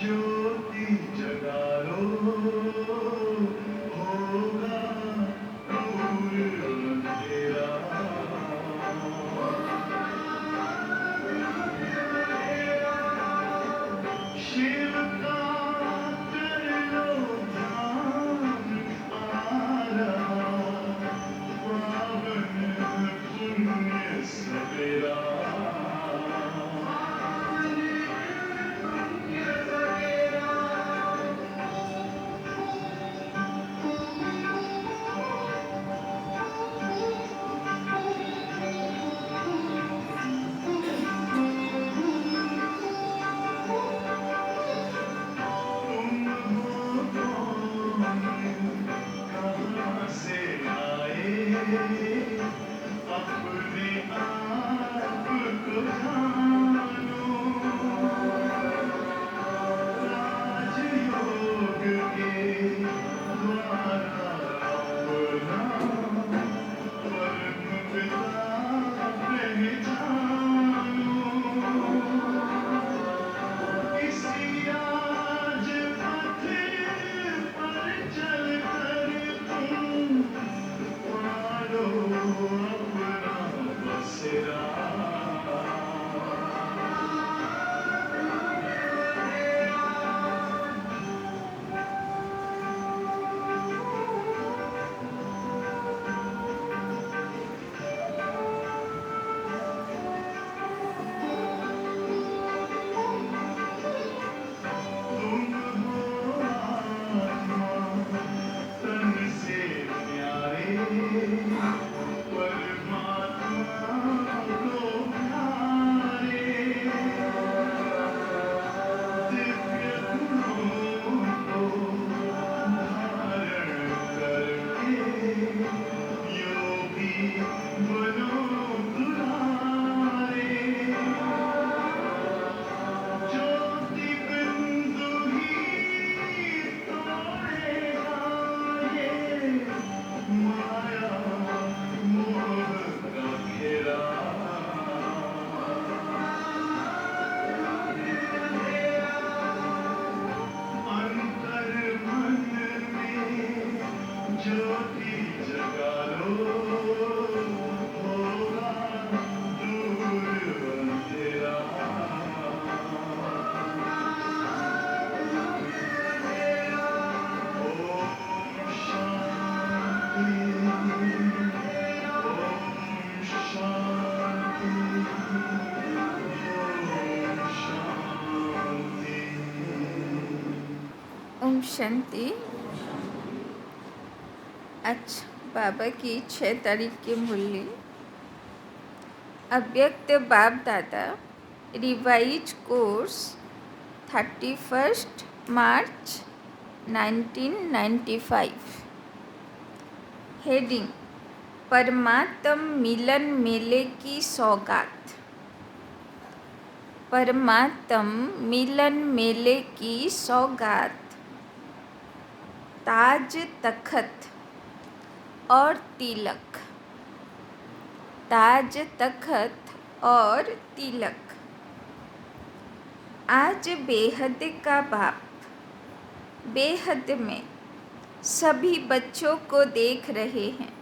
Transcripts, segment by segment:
ज्योति जगा लो, होगा दूर अंधेरा। शिव का कर लो ध्यान, आ रहा पावन पुण्य सवेरा। तुम हो कौन, कहाँ से आए, अपने आप को जानो। राजयोग के द्वारा अपना परम पिता पहचानो। इसी राज पथ पर चलकर तुम पालो अपना बसेरा। तुम हो आत्मा तन से प्यारे, परमात्मा को प्यारे। दिव्य गुणों को धारण करके योगी बनो दुलारे। ज्योति बिंदु ही तोड़ेगा ये माया मोह का घेरा। अंतर मन में ज्योति जगा लो, होगा दूर अंधेरा। ओम शांति, ओम शांति, ओम शांति। ओम शांति। अच्छा, बाबा की 6 तारीख की मुरली। अव्यक्त बाप दादा रिवाइज कोर्स 31 मार्च 1995। हेडिंग परमात्म मिलन मेले की सौगात। परमात्म मिलन मेले की सौगात। ताज तखत और तिलक। ताज तखत और तिलक। आज बेहद का बाप बेहद में सभी बच्चों को देख रहे हैं।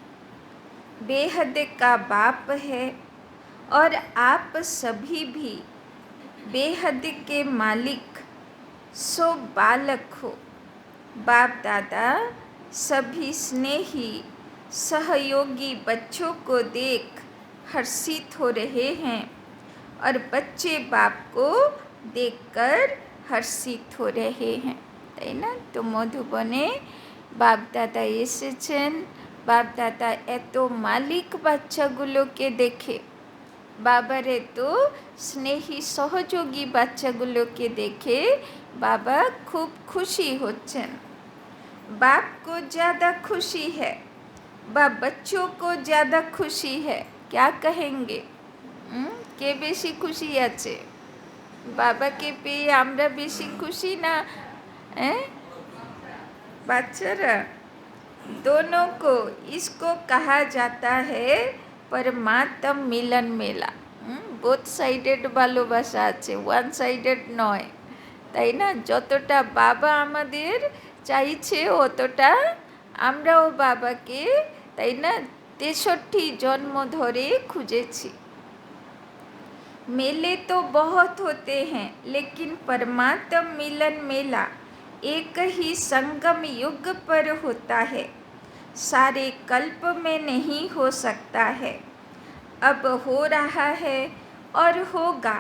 बेहद का बाप है और आप सभी भी बेहद के मालिक सो बालक हो। बाप दादा सभी स्नेही सहयोगी बच्चों को देख हर्षित हो रहे हैं और बच्चे बाप को देखकर हर्षित हो रहे हैं, তাই না? তো মধুবনে বাপদাদা এসেছেন। বাপদাদা এত মালিক বাচ্চাগুলোকে দেখে, বাবার এত স্নেহী সহযোগী বাচ্চাগুলোকে দেখে বাবা খুব খুশি হচ্ছেন। बाप को ज़्यादा खुशी है বা बच्चों को ज़्यादा खुशी है, क्या कहेंगे? কে বেশি খুশি আছে? বাবাকে পেয়ে আমরা বেশি খুশি না বাচ্চারা? दोनों को इसको कहा जाता है परमात्म मिलन मेला। বোথ সাইডেড ভালোবাসা আছে, ওয়ান সাইডেড নয়। তাই না? যতটা বাবা আমাদের চাইছে অতটা আমরাও বাবাকে, তাই না, 63 জন্ম ধরে খুঁজেছি। मेले तो बहुत होते हैं लेकिन परमात्म मिलन मेला एक ही संगम युग पर होता है, सारे कल्प में नहीं हो सकता है, अब हो रहा है और होगा।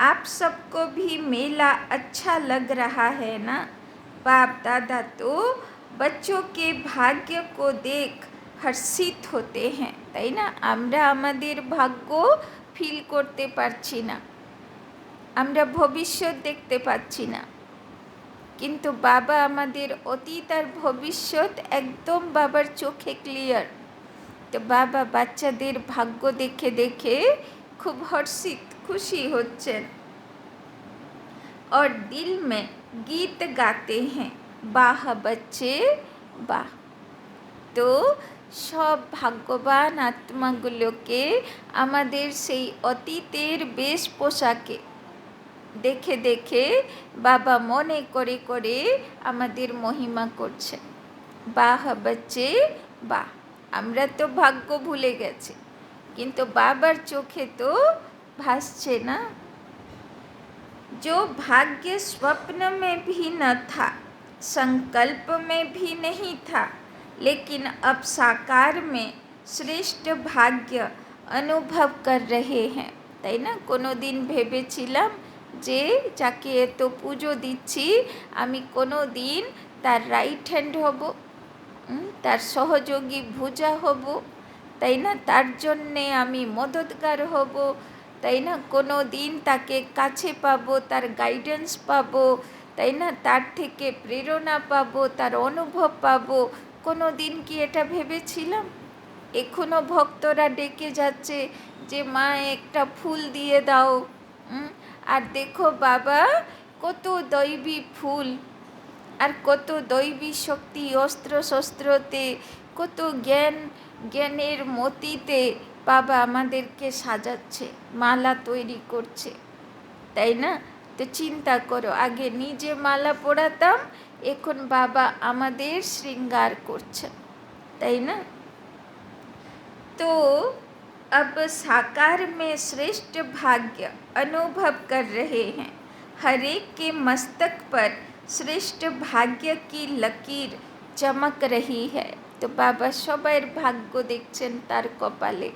आप सबको भी मेला अच्छा लग रहा है ना? बाप दादा तो बच्चों के भाग्य को देख हर्षित होते हैं, তাই না? আমরা আমাদের ভাগ্য ফিল করতে পারছি না, আমরা ভবিষ্যৎ দেখতে পাচ্ছি না, কিন্তু বাবা আমাদের অতীত আর ভবিষ্যৎ একদম বাবার চোখে ক্লিয়ার। তো বাবা বাচ্চাদের ভাগ্য দেখে দেখে খুব হর্ষিত, খুশি হচ্ছেন। और दिल में गीत गाते हैं, বাহ बच्चे বাহ। তো সব ভাগ্যবান আত্মাগুলোকে আমাদের সেই অতীতের বেশ পোশাকে দেখে দেখে বাবা মনে করে করে আমাদের মহিমা করছেন। বাহ বাচ্চে বাহ। আমরা তো ভাগ্য ভুলে গেছি, কিন্তু বাবার চোখে তো ভাসছে না। जो भाग्य स्वप्न में भी न था, संकल्प में भी नहीं था, लेकिन अब साकार में श्रेष्ठ भाग्य অনুভব कर रहे हैं, তাই না? কোনো দিন ভেবেছিলাম যে যাকে এত পুজো দিচ্ছি আমি কোনো দিন তার রাইট হ্যান্ড হব, তার সহযোগী ভুজা হব, তাই না? তার জন্যে আমি মদতগার হব, তাই না? কোনো দিন তাকে কাছে পাবো, তার গাইডেন্স পাবো, তাই না? তার থেকে প্রেরণা পাবো, তার অনুভব পাবো। কোনো দিন কি এটা ভেবেছিলাম? এখনও ভক্তরা ডেকে যাচ্ছে যে মা একটা ফুল দিয়ে দাও, আর দেখো বাবা কত দৈবী ফুল আর কত দৈবী শক্তি অস্ত্র শস্ত্রতে, কত জ্ঞানের মতিতে বাবা আমাদেরকে সাজাচ্ছে, মালা তৈরি করছে, তাই না? তো চিন্তা করো, আগে নিজে মালা পরাতাম, এখন বাবা আমাদের श्रृंगार করছেন, তাই না? तो अब साकार में श्रेष्ठ भाग्य अनुभव कर रहे हैं, हर एक के मस्तक पर श्रेष्ठ भाग्य की लकीर चमक रही है। তো বাবা সবার ভাগ্য দেখছেন তার কপালে,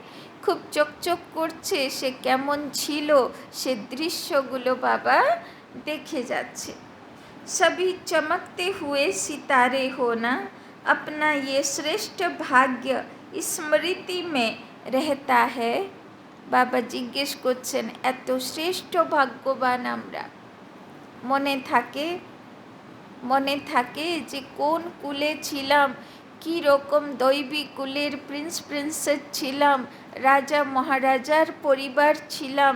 খুব চকচক করছে, সে কেমন ছিল সে দৃশ্যগুলো বাবা দেখে যাচ্ছে। सभी चमकते हुए सितारे होना अपना ये श्रेष्ठ भाग्य स्मृति में रहता है। বাবা জিজ্ঞেস করছেন এত শ্রেষ্ঠ ভাগ্যবান আমরা, মনে থাকে যে কোন কুলে ছিলাম, কী রকম দৈবী কুলের প্রিন্সেস ছিলাম, রাজা মহারাজার পরিবার ছিলাম,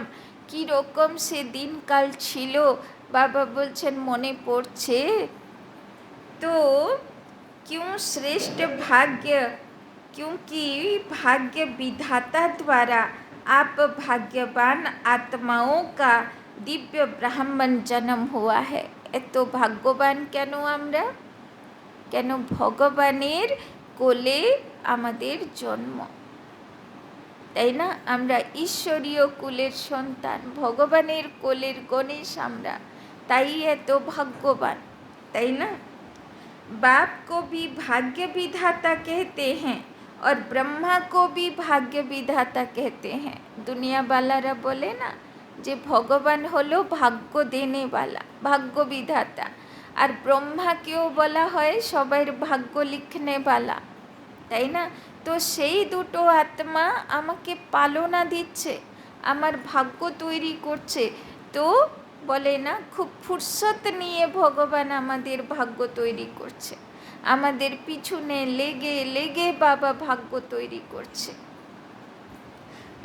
কী রকম সে দিনকাল ছিল। বাবা বলছেন মনে পড়ছে তো। क्यों श्रेष्ठ भाग्य? क्योंकि भाग्य विधाता द्वारा आप भाग्यवान आत्माओं का दिव्य ब्राह्मण जन्म हुआ है। এত ভাগ্যবান কেন আমরা? কেন? ভগবানের কোলে আমাদের জন্ম, তাই না? আমরা ঈশ্বরীয় কুলের সন্তান, ভগবানের কোলের গণেশ আমরা, তাই এত ভাগ্যবান, তাই না? बाप को भी भाग्य विधाता कहते हैं और ब्रह्मा को भी भाग्य विधाता कहते हैं। दुनिया वालारा बोले ना যে ভগবান হলো ভাগ্য দেনেওয়ালা, ভাগ্য বিধাতা, আর ব্রহ্মাকেও বলা হয় সবার ভাগ্য লিখনেওয়ালা, তাই না? তো সেই দুটো আত্মা আমাকে পালনা দিচ্ছে, আমার ভাগ্য তৈরি করছে। তো বলে না খুব ফুরসত নিয়ে ভগবান আমাদের ভাগ্য তৈরি করছে, আমাদের পিছনে লেগে লেগে বাবা ভাগ্য তৈরি করছে।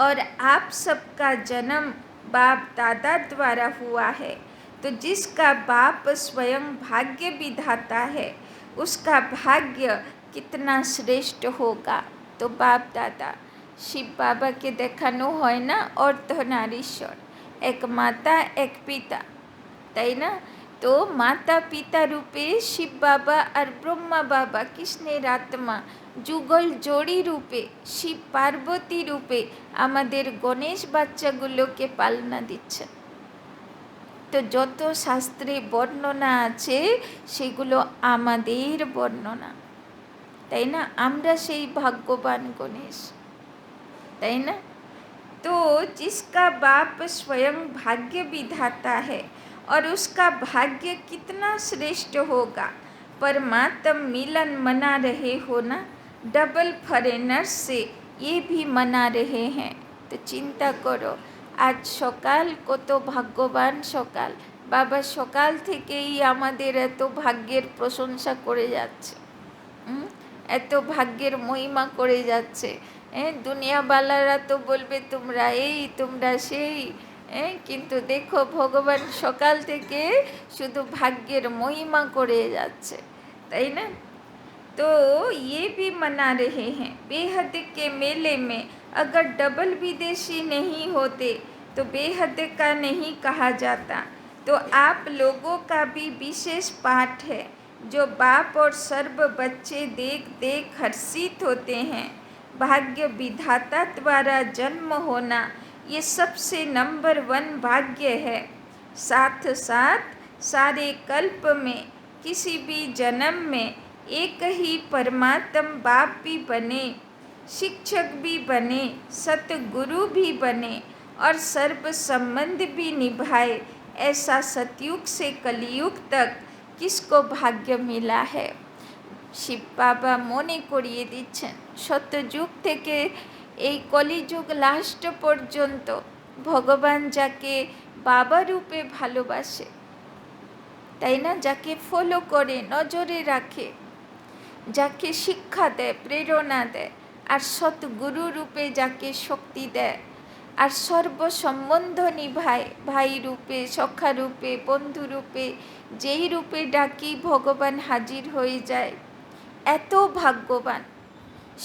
और आप सबका जन्म बाप दादा द्वारा हुआ है, तो जिसका बाप स्वयं भाग्य विधाता है उसका भाग्य कितना श्रेष्ठ होगा। तो बाप दादा शिव बाबा के देखानो है ना अर्धनारीश्वर, एक माता एक पिता, তাই না? तो माता पिता रूपे शिव बाबा और ब्रह्मा बाबा कृष्णेर आत्मा যুগল জড়ি রূপে শিব পার্বতী রূপে আমাদের গণেশ বাচ্চাগুলোকে পালনা দিচ্ছেন। তো যত শাস্ত্রে বর্ণনা আছে সেগুলো আমাদের বর্ণনা, তাই না? আমরা সেই ভাগ্যবান গণেশ, তাই না? तो जिसका बाप स्वयं भाग्य विधाता है और उसका भाग्य कितना श्रेष्ठ होगा, परमात्म मिलन मना रहे हो ना, डबल फरेनर्स से ये भी मना रहे हैं। तो चिंता करो, आज सकाल কত ভাগ্যবান সকাল, বাবা সকাল থেকেই আমাদের এত ভাগ্যের প্রশংসা করে যাচ্ছে, এত ভাগ্যের মহিমা করে যাচ্ছে। দুনিয়াওয়ালারা তো বলবে তোমরা এই তোমরা সেই, কিন্তু দেখো ভগবান সকাল থেকে শুধু ভাগ্যের মহিমা করে যাচ্ছে, তাই না? तो ये भी मना रहे हैं, बेहद के मेले में अगर डबल विदेशी नहीं होते तो बेहद का नहीं कहा जाता। तो आप लोगों का भी विशेष पाठ है, जो बाप और सर्व बच्चे देख देख हर्षित होते हैं। भाग्य विधाता द्वारा जन्म होना ये सबसे नंबर 1 भाग्य है। साथ साथ सारे कल्प में किसी भी जन्म में एक ही परमात्म बाप भी बने, शिक्षक भी बने, सतगुरु भी बने और सर्व संबंध भी निभाए, ऐसा सतयुग से कलयुग तक किसको भाग्य मिला है। শিব বাবা মনে করিয়ে দিচ্ছেন সত্যযুগ থেকে এই কলিযুগ লাস্ট পর্যন্ত ভগবান যাকে বাবা রূপে ভালোবাসে, তাই না, যাকে ফলো করে নজরে রাখে, যাকে শিক্ষা দেয় প্রেরণা দেয়, আর সৎগুরু রূপে যাকে শক্তি দেয়, আর সর্বসম্বন্ধ নিভায়, ভাই রূপে সখা রূপে বন্ধু রূপে যেই রূপে ডাকি ভগবান হাজির হয়ে যায়। এত ভাগ্যবান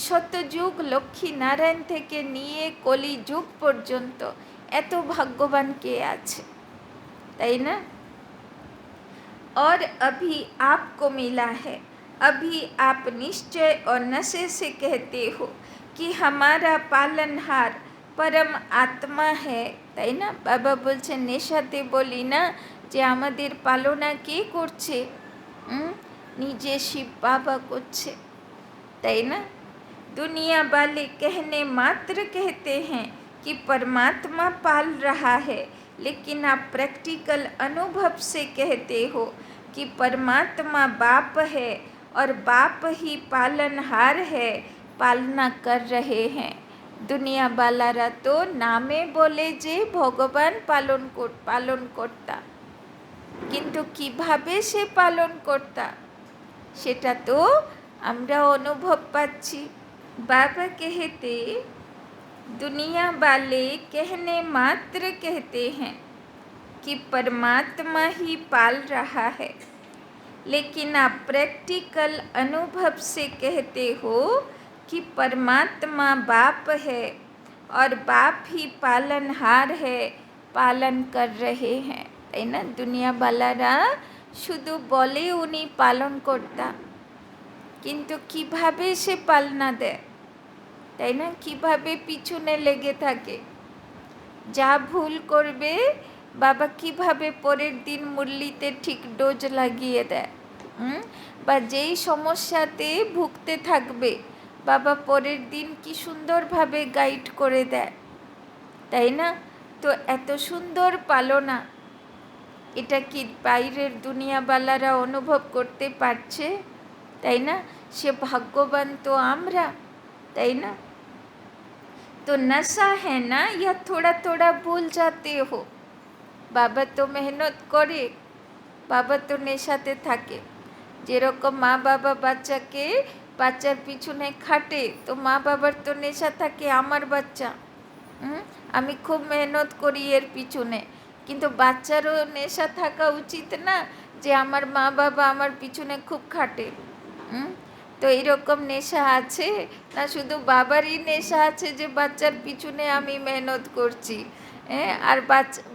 শতযুগ লক্ষ্মী নারায়ণ থেকে নিয়ে কলিযুগ পর্যন্ত এত ভাগ্যবান কে আছে, তাই না? और अभी आपको मिला है, अभी आप निश्चय और नशे से कहते हो कि हमारा पालनहार परम आत्मा है, তাই না? বাবা বলছেন নেশাতে বলি না যে আমাদের পালনা কে করছে, নিজে শিব বাবা করছে, তাই না? दुनिया वाले कहने मात्र कहते हैं कि परमात्मा पाल रहा है, लेकिन आप प्रैक्टिकल अनुभव से कहते हो कि परमात्मा बाप है और बाप ही पालनहार है, पालना कर रहे हैं। दुनिया वालारा तो नामे बोले जे भगवान पालन कर्ता, किन्तु किभाबे से पालन कर्ता सेटा तो आमरा अनुभव पाচ্ছি। बाबा कहते दुनिया वाले कहने मात्र कहते हैं कि परमात्मा ही पाल रहा है, लेकिन आप प्रैक्टिकल अनुभव से कहते हो कि परमात्मा बाप है और बाप ही पालनहार है, पालन कर रहे हैं, তাই না? দুনিয়াওয়ালারা শুধু বলে উনি পালন কর্তা, কিন্তু কিভাবে সে পালনা দেয়, তাই না? কিভাবে পিছনে লেগে থাকে, যা ভুল করবে বাবা কিভাবে পরের দিন মুরলিতে ঠিক ডোজ লাগিয়ে দেয়, বা যেই সমস্যাতে ভুগতে থাকবে বাবা পরের দিন কি সুন্দরভাবে গাইড করে দেয়, তাই না? তো এত সুন্দর পালনা এটা কি বাইরের দুনিয়াওয়ালারা অনুভব করতে পারছে, তাই না? সে ভাগ্যবান তো আমরা, তাই না? तो नशा है ना, या थोड़ा थोड़ा भूल जाते हो। बाबा तो मेहनत करे, बाबा तो नेशाते থাকে, যেরকম মা বাবা বাচ্চাকে বাচ্চার পিছনে খাটে, তো মা বাবার তো নেশা থাকে আমার বাচ্চা, আমি খুব মেহনত করি এর পিছনে, কিন্তু বাচ্চারও নেশা থাকা উচিত না যে আমার মা বাবা আমার পিছনে খুব খাটে। তো এরকম নেশা আছে, না শুধু বাবারই নেশা আছে যে বাচ্চার পিছনে আমি মেহনত করছি, হ্যাঁ, আর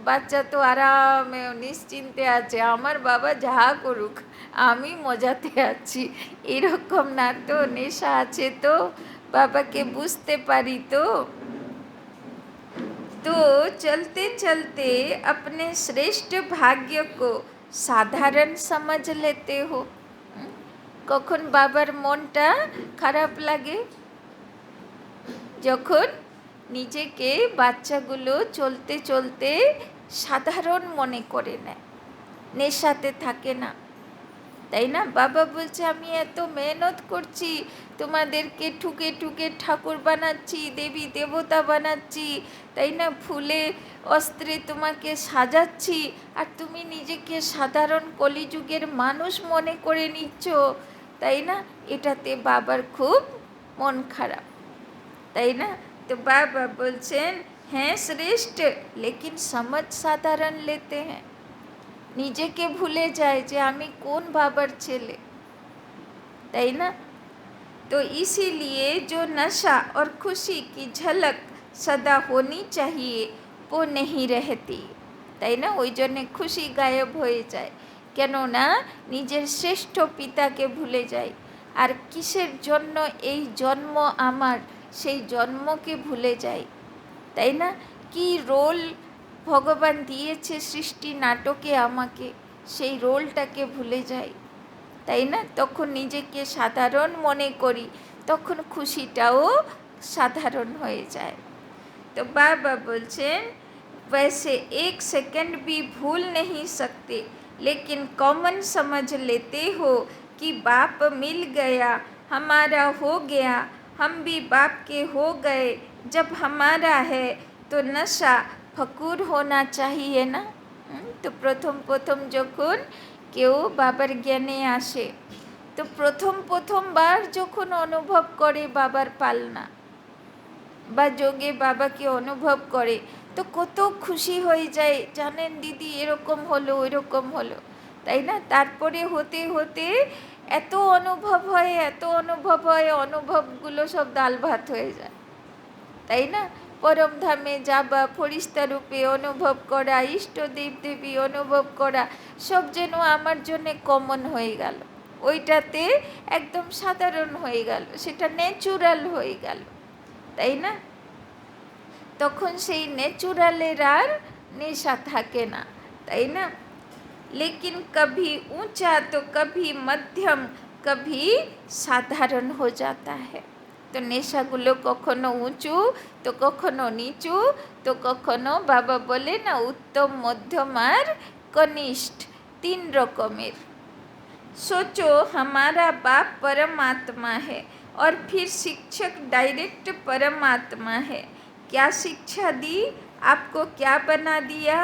বাচ্চা তো আরামে নিশ্চিন্তে আছে, আমার বাবা যা করুক আমি মজাতে আছি, এরকম না তো, নেশা আছে তো, বাবাকে বুঝতে পারি তো। तो चलते चलते अपने श्रेष्ठ भाग्य को साधारण समझ लेते हो। কখন বাবার মনটা খারাপ লাগে? যখন নিজেকে বাচ্চাগুলো চলতে চলতে সাধারণ মনে করে নেয়, নেশাতে থাকে না, তাই না? বাবা বলছে আমি এত মেহনত করছি, তোমাদেরকে ঠুকে ঠুকে ঠাকুর বানাচ্ছি, দেবী দেবতা বানাচ্ছি, তাই না, ফুলে অস্ত্রে তোমাকে সাজাচ্ছি, আর তুমি নিজেকে সাধারণ কলিযুগের মানুষ মনে করে নিচ্ছ, তাই না? এটাতে বাবার খুব মন খারাপ, তাই না? তো বাবা বলছেন হ্যাঁ শ্রেষ্ঠ, লেকিন সমাজ সাধারণ লেতে হ্যাঁ, নিজেকে ভুলে যায় যে আমি কোন বাবার ছেলে, তাই না? तो इसीलिए जो नशा और खुशी की झलक सदा होनी चाहिए वो नहीं रहती, তাই না? ওই জন্যে খুশি গায়েব হয়ে যায়, কেননা নিজের শ্রেষ্ঠ পিতাকে ভুলে যায়। আর কিসের জন্য এই জন্ম আমার, সেই জন্মকে ভুলে যায়, তাই না? কি রোল ভগবান দিয়েছে সৃষ্টি নাটকে আমাকে, সেই রোলটাকে ভুলে যাই, তাই না? তখন নিজেকে সাধারণ মনে করি, তখন খুশিটাও সাধারণ হয়ে যায়। तो बाबा बोलছেন वैसे एक सेकंड भी भूल नहीं सकते, लेकिन कॉमन समझ लेते हो कि बाप मिल गया, हमारा हो गया, हम भी बाप के हो गए, जब हमारा है तो नशा फकूर होना चाहिए ना। তো প্রথম যখন কেউ বাবার জ্ঞানে আসে, তো প্রথমবার যখন অনুভব করে বাবার পালনা বা যোগে বাবাকে অনুভব করে, তো কত খুশি হয়ে যায়, জানেন দিদি এরকম হলো ওইরকম হলো, তাই না? তারপরে হতে হতে এত অনুভব হয়, অনুভবগুলো সব ডাল ভাত হয়ে যায়, তাই না? পরম ধামে যাবা, ফরিস্তা রূপে অনুভব করা, ইষ্ট দেবদেবী অনুভব করা, সব যেন আমার জন্যে কমন হয়ে গেল, ওইটাতে একদম সাধারণ হয়ে গেল, সেটা ন্যাচুরাল হয়ে গেল, তাই না? তখন সেই ন্যাচুরালের আর নেশা থাকে না, তাই না? लेकिन कभी ऊंचा तो कभी मध्यम, कभी साधारण हो जाता है। তো নেশাগুলো কখনো উঁচু তো কখনো নিচু, তো কখনো বাবা বলে না উত্তম মধ্যম আর কনিষ্ঠ, 3 রকমের। सोचो हमारा बाप परमात्मा है और फिर शिक्षक डायरेक्ट परमात्मा है, क्या शिक्षा दी आपको, क्या बना दिया?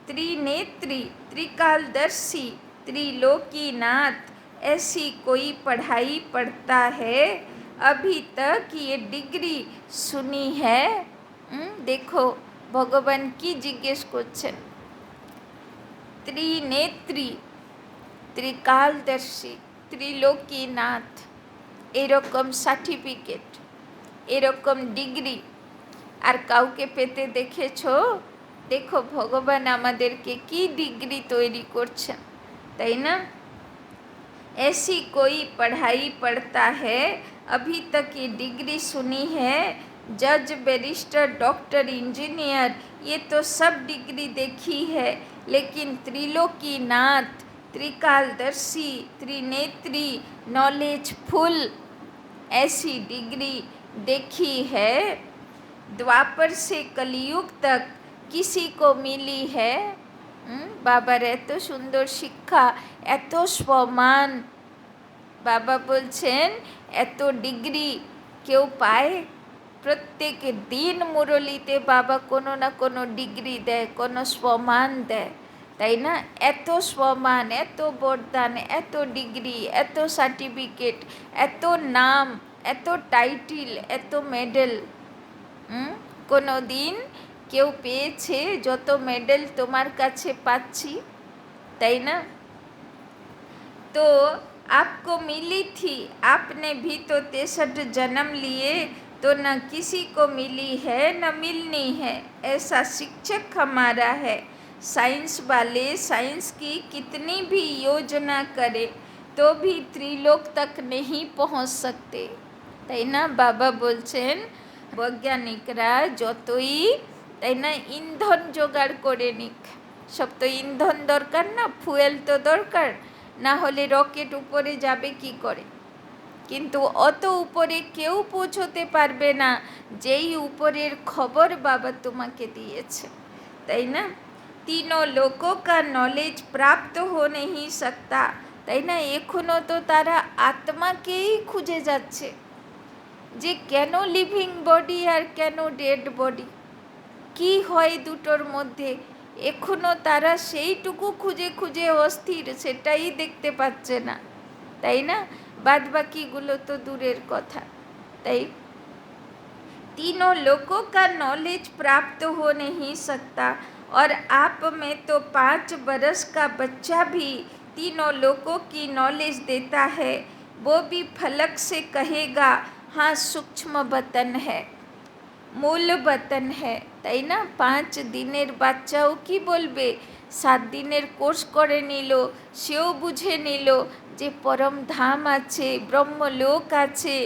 त्रिनेत्री, त्रिकालदर्शी, त्रिलोकीनाथ, ऐसी कोई पढ़ाई पढ़ता है अभी तक ये डिग्री सुनी है? देखो भगवान की जिज्ञेस করছেন, त्रिनेत्री, ত্রিকালদর্শী, ত্রিলোকীনাথ, এরকম সার্টিফিকেট, এরকম ডিগ্রি আর কাউকে পেতে দেখেছো? দেখো ভগবান আমাদেরকে কি ডিগ্রি তৈরি করছেন, তাই না? ऐसी कोई पढ़ाई पढ़ता है अभी तक ये डिग्री सुनी है? जज, बैरिस्टर, डॉक्टर, इंजीनियर, ये तो सब डिग्री देखी है, लेकिन त्रिलोकीनाथ, त्रिकालदर्शी, त्रिनेत्री, नॉलेजफुल, ऐसी डिग्री देखी है द्वापर से कलयुग तक किसी को मिली है? বাবার এত সুন্দর শিক্ষা, এত সম্মান, বাবা বলছেন এত ডিগ্রি কেউ পায়? প্রত্যেক দিন মুরলিতে বাবা কোনো না কোনো ডিগ্রি দেয়, কোনো সম্মান দেয়, তাই না? এত সম্মান, এত বরদান, এত ডিগ্রি, এত সার্টিফিকেট, এত নাম, এত টাইটেল, এত মেডেল কোনো দিন কেউ পেয়েছে যত মেডেল তোমার কাছে পাচ্ছি, তাই না? তো आपको मिली थी, आपने भी तो 63 जन्म लिए, तो न किसी को मिली है न मिलनी है, ऐसा शिक्षक हमारा है। साइंस वाले साइंस की कितनी भी योजना करे तो भी त्रिलोक तक नहीं पहुंच सकते, তাই না? বাবা বলছেন বৈজ্ঞানিকরা যতই, তাই না, ইন্ধন জোগাড় করে নিক, সব তো ইন্ধন দরকার না, ফুয়েল তো দরকার, না হলে রকেট উপরে যাবে কি করে? কিন্তু অত উপরে কেউ পৌঁছতে পারবে না যেই উপরের খবর বাবা তোমাকে দিয়েছে, তাই না? तीनों लोगों का नॉलेज प्राप्त हो नहीं सकता, তাই না? এখনো তো তারা আত্মাকেই খুঁজে যাচ্ছে যে কেন লিভিং বডি আর কেন ডেড বডি, কি হয় দুটোর মধ্যে, এখনো তারা সেইটুকু খুঁজে খুঁজে অস্থির, সেটাই দেখতে পাচ্ছে না, তাই না? বাদ বাকিগুলো তো দূরের কথা। তাই तीनों लोगों का नॉलेज प्राप्त हो नहीं सकता, और आप में तो 5 बरस का बच्चा भी तीनों लोगों की नॉलेज देता है, वो भी फलक से कहेगा हाँ सूक्ष्म बतन है, মূল বতন है, তাই না? 5 দিনের বাচ্চাও কি বলবে, 7 দিনের কোর্স করে নিল, সেও বুঝে নিল যে পরম ধাম আছে, ব্রহ্মলোক আছে,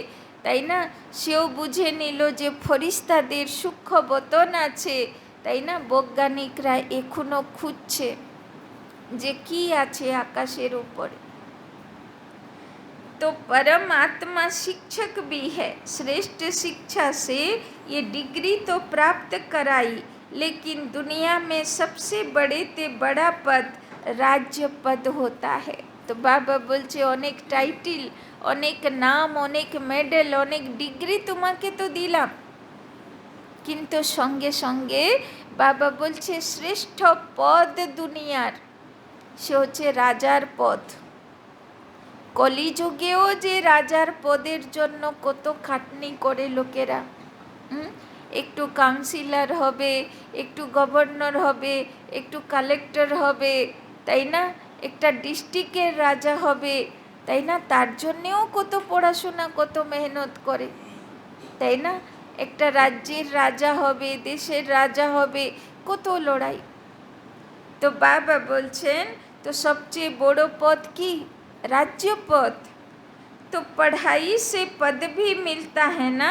তাই না? সেও বুঝে নিল যে ফরিস্তাদের সূক্ষ্ম বতন আছে, তাই না? বৈজ্ঞানিকরা এখনো খুঁজছে যে কি আছে আকাশের উপরে। तो परमात्मा शिक्षक भी है, श्रेष्ठ शिक्षा से ये डिग्री तो प्राप्त कराई, लेकिन दुनिया में सबसे बड़े ते बड़ा पद राज्य पद होता है। तो बाबा বলছে অনেক টাইটেল, অনেক নাম, অনেক মেডেল, অনেক ডিগ্রি তোমাকে তো দিলাম, কিন্তু সঙ্গে সঙ্গে বাবা বলছে শ্রেষ্ঠ পদ দুনিয়ার, সে হচ্ছে রাজার পদ। কলিযুগেও যে রাজার পদের জন্য কত খাটনি করে লোকেরা, একটু কাউন্সিলর হবে, একটু গভর্নর হবে, একটু কালেক্টর হবে, তাই না? একটা ডিস্ট্রিক্টের রাজা হবে, তাই না? তার জন্যেও কত পড়াশোনা, কত মেহনত করে, তাই না? একটা রাজ্যের রাজা হবে, দেশের রাজা হবে, কত লড়াই। তো বাবা বলছেন তো সবচেয়ে বড় পদ কি? राज्य पद। तो पढ़ाई से पद भी मिलता है ना,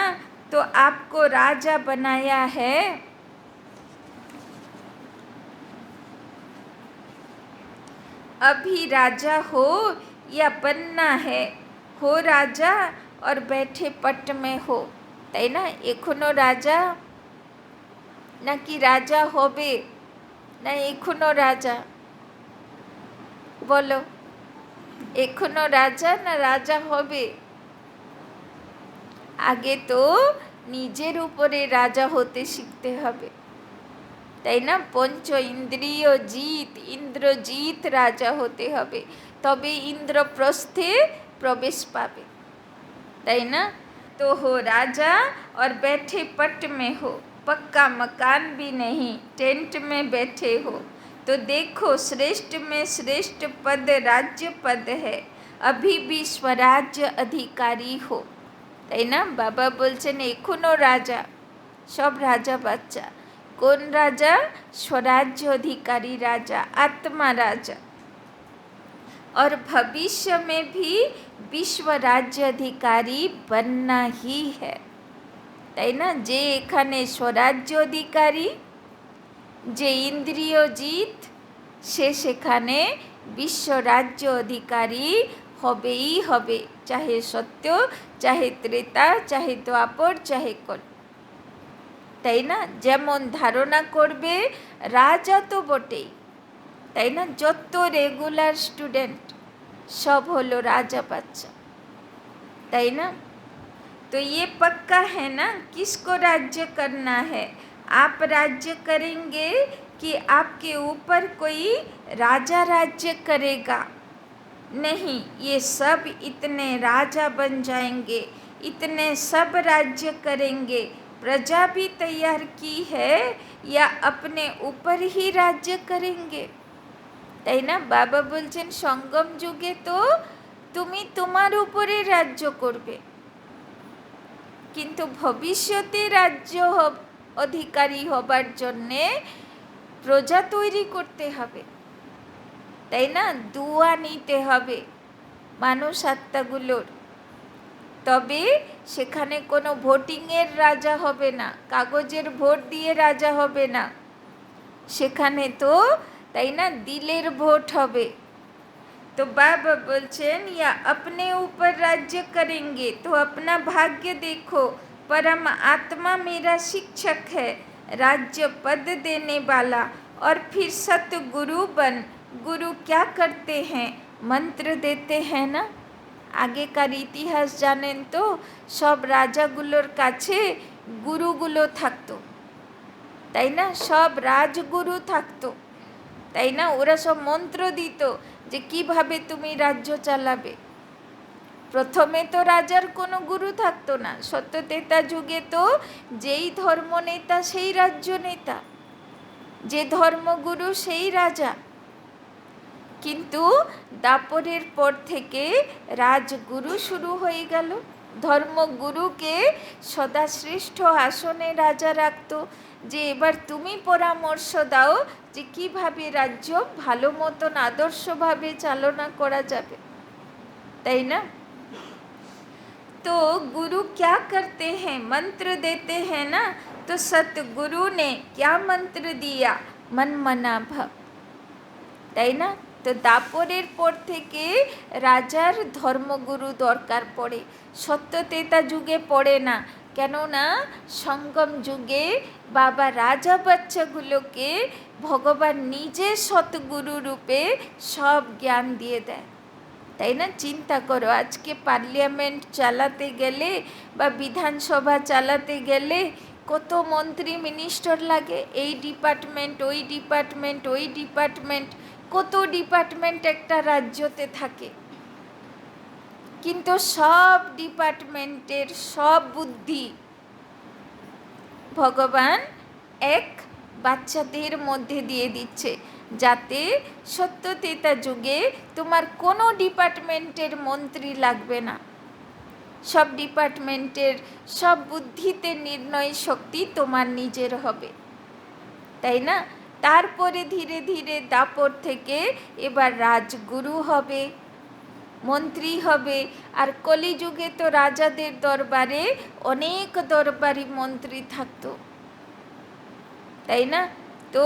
तो आपको राजा बनाया है। अभी राजा हो या बनना है, हो राजा और बैठे पट में हो, তাই না? এখনো রাজা নাকি রাজা হবে, না এখনো রাজা? বলো, এখনো রাজা না রাজা হবে? আগে তো নিজের উপরে রাজা হতে শিখতে হবে, তাই না? পঞ্চ ইন্দ্রিয় জিত, ইন্দ্রজিৎ রাজা হতে হবে, তবে ইন্দ্রপ্রস্থে প্রবেশ পাবে, তাই না? तो हो राजा और बैठे पट में हो, पक्का मकान भी नहीं, टेंट में बैठे हो, तो देखो श्रेष्ठ में श्रेष्ठ पद राज्य पद है, अभी भी स्वराज्य अधिकारी हो, তাই না? বাবা বলছেন এখনো রাজা, সব রাজা বাচ্চা। কোন রাজা? स्वराज्य अधिकारी राजा, आत्मा राजा। और भविष्य में भी विश्व राज्य अधिकारी बनना ही है, তাই না? যে এখানে স্বরাজ্য অধিকারী, যে ইন্দ্রিয় জিত, সে সেখানে বিশ্ব রাজ্য অধিকারী হবেই হবে, চাহে সত্য, চাহে ত্রেতা, চাহে দ্বাপর, চাহে কল, তাই না? যেমন ধারণা করবে রাজা তো বটেই, তাই না? যত রেগুলার স্টুডেন্ট সব হলো রাজা বাচ্চা, তাই না? तो ये पक्का है ना, किसको राज्य करना है? आप राज्य करेंगे कि आपके ऊपर कोई राजा राज्य करेगा? नहीं, ये सब इतने राजा बन जाएंगे, इतने सब राज्य करेंगे। प्रजा भी तैयार की है या अपने ऊपर ही राज्य करेंगे, তাই না? বাবা বলছেন সঙ্গম যুগে তো তুমি তোমার উপরে রাজ্য করবে, কিন্তু ভবিষ্যতে রাজ্য অধিকারী হবার জন্যে প্রজা তৈরি করতে হবে, তাই না? দুয়া নিতে হবে মানুষ আত্মাগুলোর। তবে সেখানে কোনো ভোটিংয়ের রাজা হবে না, কাগজের ভোট দিয়ে রাজা হবে না, সেখানে তো তাই না দিলের ভোট হবে। तो बाबा बोलছেন या अपने ऊपर राज्य करेंगे तो अपना भाग्य देखो, परम आत्मा मेरा शिक्षक है, राज्य पद देने वाला, और फिर सतगुरु बन। गुरु क्या करते हैं? मंत्र देते हैं ना। আগেকার ইতিহাস জানেন তো, সব রাজাগুলোর কাছে গুরুগুলো থাকতো, তাই না? সব রাজগুরু থাকতো, তাই না? ওরা সব মন্ত্র দিত যে কিভাবে তুমি রাজ্য চালাবে। প্রথমে তো রাজার কোনো গুরু থাকতো না, সত্যতেতা যুগে তো যেই ধর্মনেতা সেই রাজ্য নেতা, যে ধর্মগুরু সেই রাজা। কিন্তু দাপরের পর থেকে রাজগুরু শুরু হয়ে গেল, ধর্মগুরুকে সদাশ্রেষ্ঠ আসনে রাজা রাখতো, যে এবার তুমি পরামর্শ দাও যে কিভাবে রাজ্য ভালো মতন আদর্শভাবে চালনা করা যাবে, তাই না? तो गुरु क्या करते हैं? मंत्र देते हैं ना। तो सतगुरु ने क्या मंत्र दिया? मन मना भव, তাই না? তো দাপরের পর থেকে রাজার ধর্মগুরু দরকার পড়ে, সত্যতেতা যুগে পড়ে না। কেননা সঙ্গম যুগে বাবা রাজা বাচ্চাগুলোকে ভগবান নিজে সতগুরু রূপে সব জ্ঞান দিয়ে দেয়, তাই না? চিন্তা করো, আজকে পার্লামেন্ট চালাতে গেলে বা বিধানসভা চালাতে গেলে কত মন্ত্রী মিনিস্টার লাগে, এই ডিপার্টমেন্ট ওই ডিপার্টমেন্ট ওই ডিপার্টমেন্ট, কত ডিপার্টমেন্ট একটা রাজ্যতে থাকে। কিন্তু সব ডিপার্টমেন্টের সব বুদ্ধি ভগবান এক বাচ্চাদের মধ্যে দিয়ে দিচ্ছে, যাতে সত্যতেতা যুগে তোমার কোনো ডিপার্টমেন্টের মন্ত্রী লাগবে না, সব ডিপার্টমেন্টের সব বুদ্ধিতে নির্ণয় শক্তি তোমার নিজের হবে, তাই না? তারপরে ধীরে ধীরে দাপর থেকে এবার রাজগুরু হবে, মন্ত্রী হবে। আর কলিযুগে তো রাজাদের দরবারে অনেক দরবারি মন্ত্রী থাকতো, তাই না? তো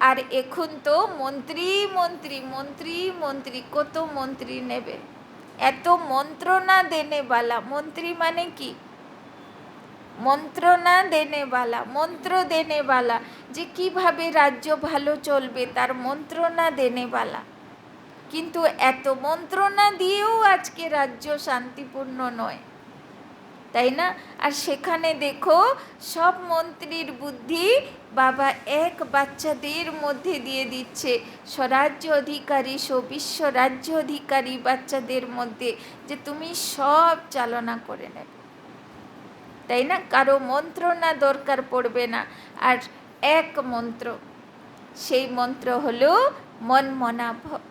আর এখন তো মন্ত্রী মন্ত্রী মন্ত্রী মন্ত্রী, কত মন্ত্রী নেবে, এত মন্ত্রণা দেনেওয়ালা। মন্ত্রী মানে কি? মন্ত্রণা দেনেওয়ালা, মন্ত্র দেনেওয়ালা, যে কিভাবে রাজ্য ভালো চলবে তার মন্ত্রণা দেনেওয়ালা। কিন্তু এত মন্ত্রণা দিয়েও আজকে রাজ্য শান্তিপূর্ণ নয়, তাই না? আর সেখানে দেখো সব মন্ত্রীর বুদ্ধি বাবা এক বাচ্চাদের মধ্যে দিয়ে দিচ্ছে, স্বরাজ্য অধিকারী বিশ্ব রাজ্য অধিকারী বাচ্চাদের মধ্যে, যে তুমি সব চালনা করে নেবে, তাই না? কারো মন্ত্রণা দরকার পড়বে না। আর এক মন্ত্র, সেই মন্ত্র হলো মন মনা ভব।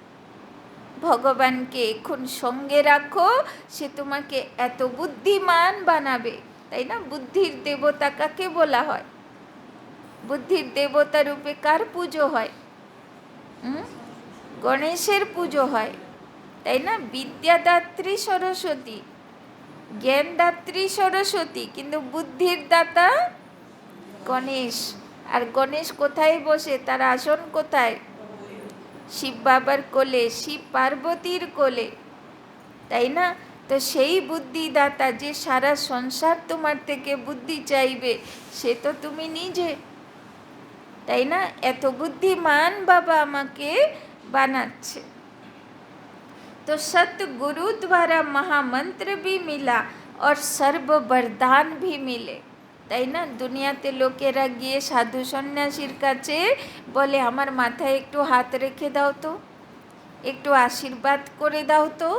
ভগবানকে এখন সঙ্গে রাখো, সে তোমাকে এত বুদ্ধিমান বানাবে, তাই না? বুদ্ধির দেবতা কাকে বলা হয়? বুদ্ধির দেবতা রূপে কার পুজো হয়? গণেশের পুজো হয়, তাই না? বিদ্যাদাত্রী সরস্বতী, জ্ঞানদাত্রী সরস্বতী, কিন্তু বুদ্ধির দাতা গণেশ। আর গণেশ কোথায় বসে? তার আসন কোথায়? শিব বাবার কোলে, শিব পার্বতীর কোলে, তাই না? তো সেই বুদ্ধিদাতা যে সারা সংসার তোমার থেকে বুদ্ধি চাইবে, সে তো তুমি নিজে, তাই না? এত বুদ্ধিমান বাবা আমাকে বানাচ্ছে। तो सतगुरु द्वारा महामंत्र भी मिला और सर्व वरदान भी मिले, তাই না? দুনিয়াতে লোকেরা গিয়ে সাধু সন্ন্যাসীর কাছে বলে আমার মাথায় একটু হাত রেখে দাও তো, একটু আশীর্বাদ করে দাও তো,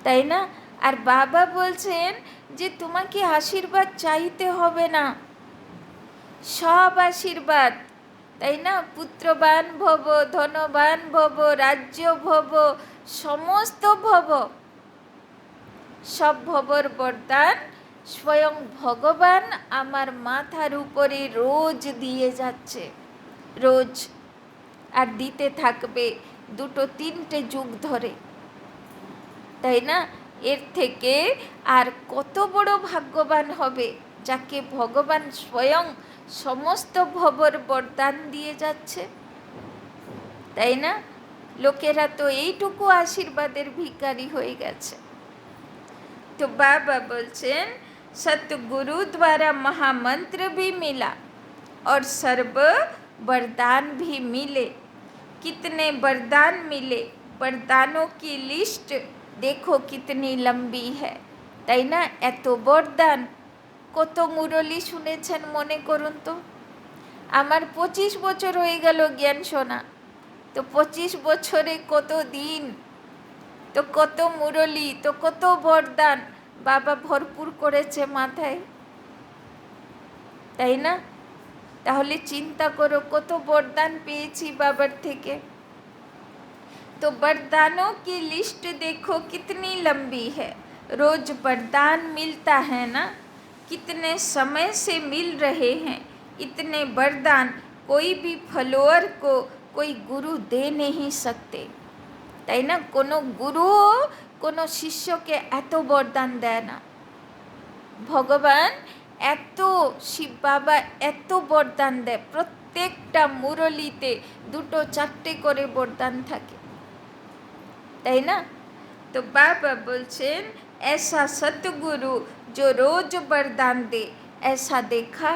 তাই না? আর বাবা বলছেন যে তোমাকে আশীর্বাদ চাইতে হবে না, সব আশীর্বাদ তাই না? পুত্রবান ভব, ধনবান ভব, রাজ্য ভব, সমস্ত ভব, সব ভবর বরদান স্বয়ং ভগবান আমার মাথার উপরে রোজ দিয়ে যাচ্ছে, রোজ, আর দিতে থাকবে 2-3টে যুগ ধরে। তাই না? এর থেকে আর কত বড় ভাগ্যবান হবে যাকে ভগবান স্বয়ং সমস্ত ভবর বরদান দিয়ে যাচ্ছে। তাই না? লোকেরা তো এইটুকু আশীর্বাদের ভিখারি হয়ে গেছে। तो बाबा बोलছেন सतगुरु द्वारा महामंत्र भी मिला और सर्व वरदान भी मिले। कितने वरदान मिले, वरदानों की लिस्ट देखो कितनी लंबी है। তাই না? এত বরদান, কত মুরলি শুনেছেন মনে করুন তো। আমার 25 বছর হয়ে গেল জ্ঞান শোনা, তো 25 বছরে কত দিন, তো কত মুরলি, তো কত বরদান বাবা ভরপুর করেছে মাথায়। তাই না? তাহলে চিন্তা করো কত বরদান পেয়েছি বাবার থেকে। तो वरदानों की लिस्ट देखो कितनी लंबी है। रोज वरदान मिलता है ना, कितने समय से मिल रहे हैं। इतने वरदान कोई भी फॉलोअर को कोई गुरु दे नहीं सकते। তাই না? কোনো গুরু কোনো শিষ্যকে এত বরদান দেয় না। ভগবান এত, শিব বাবা এত বরদান দেয়, প্রত্যেকটা মুরলিতে 2-4টে করে বরদান থাকে। তাই না? তো বাবা বলছেন ऐसा सतगुरु जो रोज वरदान दे, ऐसा देखा।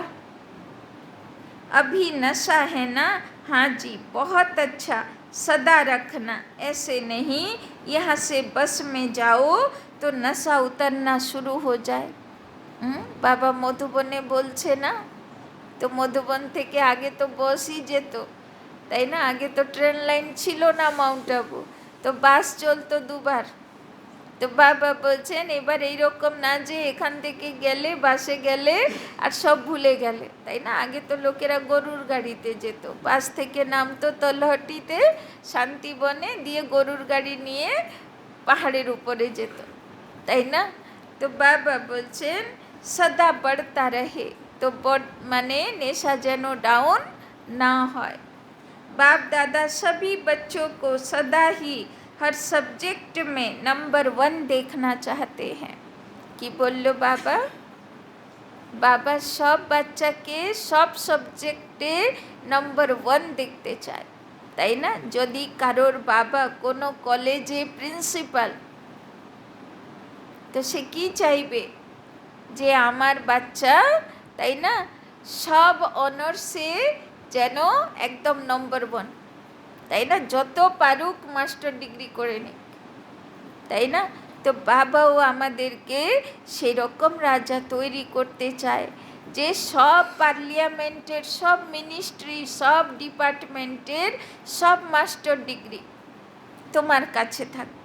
अभी नशा है ना, हाँ जी बहुत अच्छा, सदा रखना, ऐसे नहीं यहाँ से बस में जाओ तो नशा उतरना शुरू हो जाए। বাবা মধুবনে বলছে না, তো মধুবন থেকে আগে তো বসই যেত, তাই না? আগে তো ট্রেন লাইন ছিল না মাউন্ট আবু, তো বাস চলতো 2বার। তো বাবা বলছেন এবার এইরকম না যে এখান থেকে গেলে, বাসে গেলে আর সব ভুলে গেলে। তাই না? আগে তো লোকেরা গরুর গাড়িতে যেত, বাস থেকে নামতো তলহটিতে শান্তিবনে, দিয়ে গরুর গাড়ি নিয়ে পাহাড়ের উপরে যেত। তাই না? তো বাবা বলছেন সদা बढ़ता रहे, तो মানে নেশা যেন ডাউন না হয়। बाप दादा सभी बच्चों को सदा ही हर सब्जेक्ट में नंबर 1 देखना चाहते हैं। কি বলল বাবা? বাবা সব বাচ্চাকে সব সাবজেক্টে নম্বর 1 দেখতে চায়। তাই না? যদি কারোর বাবা কোনো কলেজে প্রিন্সিপাল, তো সে কি চাইবে যে আমার বাচ্চা, তাই না, সব অনার্সে যেন একদম নম্বর 1, তাই না, যত পারুক মাস্টার ডিগ্রি করে নিক। তাই না? তো বাবাও আমাদেরকে সেরকম রাজা তৈরি করতে চায় যে সব পার্লিয়ামেন্টের, সব মিনিস্ট্রি, সব ডিপার্টমেন্টের সব মাস্টার ডিগ্রি তোমার কাছে থাকবে।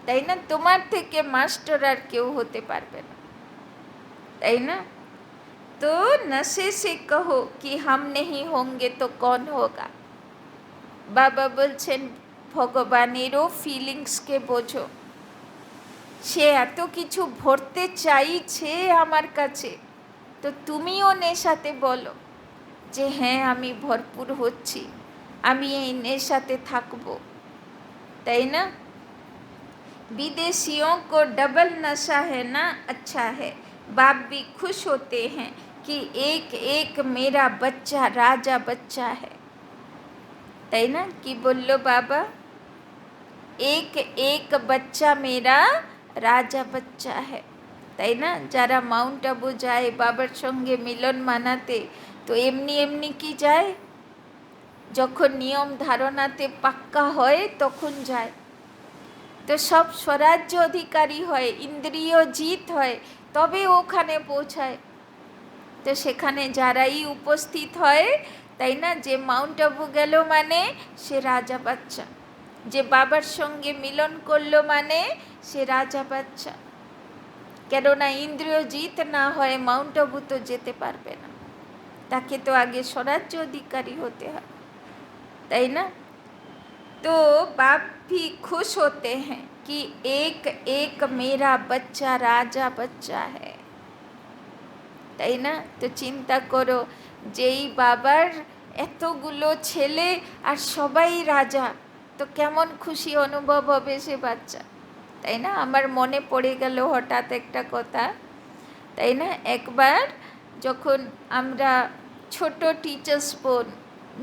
তাই না? তোমার থেকে মাস্টার আর কেউ হতে পারবে না। তাই না? তো নশে সে কহো কি হাম নেহি হোঙ্গে তো কন হোগা। বাবা বলছেন ভগবানেরও ফিলিংসকে বোঝো। সে এত কিছু ভরতে চাইছে আমার কাছে, তো তুমিও নেশাতে বলো যে হ্যাঁ আমি ভরপুর হচ্ছি, আমি এই নেশাতে থাকবো। তাই না? विदेशियों को डबल नशा है ना, अच्छा है। बाप भी खुश होते हैं कि एक एक मेरा बच्चा राजा बच्चा है। তাই না? কি বলল বাবা? एक एक बच्चा मेरा রাজা বাচ্চা है। তাই না? যারা মাউন্ট আবু যায় বাবার সঙ্গে মিলন মানাতে, তো এমনি এমনি কি যায়? যখন নিয়ম ধারণাতে পাক্কা হয় তখন যায়। তো সব স্বরাজ্য অধিকারী হয়, ইন্দ্রিয় জিত হয়, তবে ওখানে পৌঁছায়। তো সেখানে যারাই উপস্থিত হয়, তাই না, যে মাউন্ট আবু গেল মানে সে রাজা বাচ্চা, যে বাবার সঙ্গে মিলন করলো মানে সে রাজা বাচ্চা। কেননা ইন্দ্রিয় জিত না হয় মাউন্ট আবু তো যেতে পারবে না। তাকে তো আগে स्वराज्य अधिकारी होते हैं, তাই না? तो बाप भी खुश होते हैं कि एक एक मेरा बच्चा राजा बच्चा है, তাই না? তো চিন্তা করো, যেই বাবার এতগুলো ছেলে আর সবাই রাজা, তো কেমন খুশি অনুভব হবে সে বাচ্চা, তাই না? আমার মনে পড়ে গেল হঠাৎ একটা কথা, তাই না? একবার যখন আমরা ছোট টিচার্স বোন,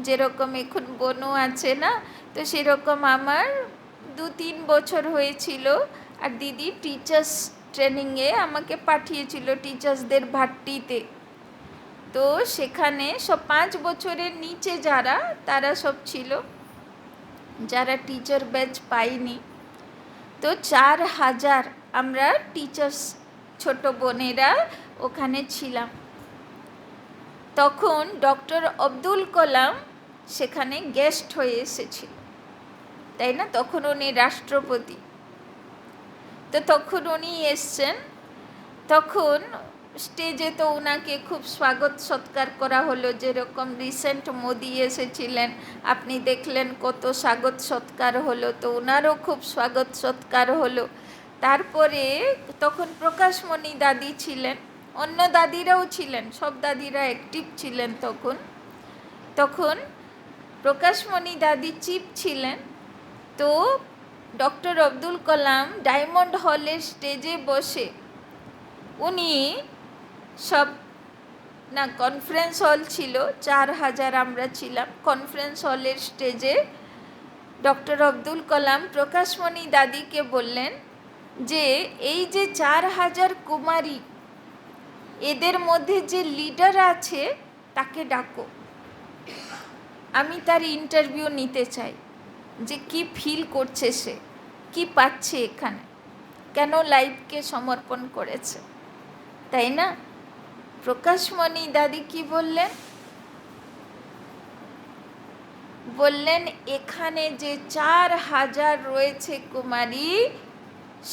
যেরকম এখন বোনও আছে না, তো সেরকম আমার 2-3 বছর হয়েছিল, আর দিদি টিচার্স ট্রেনিংয়ে আমাকে পাঠিয়েছিল টিচার্সদের ভাট্টিতে। তো সেখানে সব 5 বছরের নিচে যারা, তারা সব ছিল, যারা টিচার ব্যাচ পাইনি। তো 4000 আমরা টিচার্স ছোট বোনেরা ওখানে ছিলাম। তখন ডক্টর আব্দুল কালাম সেখানে গেস্ট হয়ে এসেছিল, তাই না? তখন উনি রাষ্ট্রপতি। তো তখন উনি এসছেন, তখন স্টেজে তো ওনাকে খুব স্বাগত সৎকার করা হলো, যেরকম রিসেন্ট মোদি এসেছিলেন, আপনি দেখলেন কত স্বাগত সৎকার হলো, তো ওনারও খুব স্বাগত সৎকার হলো। তারপরে তখন প্রকাশমণি দাদি ছিলেন, অন্য দাদিরাও ছিলেন, সব দাদিরা অ্যাক্টিভ ছিলেন তখন। তখন প্রকাশমণি দাদি চিফ ছিলেন। তো ডক্টর আব্দুল কালাম ডায়মন্ড হলের স্টেজে বসে উনি সব, না কনফারেন্স হল ছিল, 4000 আমরা ছিলাম, কনফারেন্স হলের স্টেজে ডক্টর আব্দুল কালাম প্রকাশমণি দাদিকে বললেন যে এই যে 4000 কুমারী, এদের মধ্যে যে লিডার আছে তাকে ডাকো, আমি তার ইন্টারভিউ নিতে চাই, যে কি ফিল করছে সে, কি পাচ্ছে এখানে, কেন লাইফকে সমর্পণ করেছে, তাই না? প্রকাশমণি দাদি কি বললেন? বললেন এখানে যে 4000 রয়েছে কুমারী,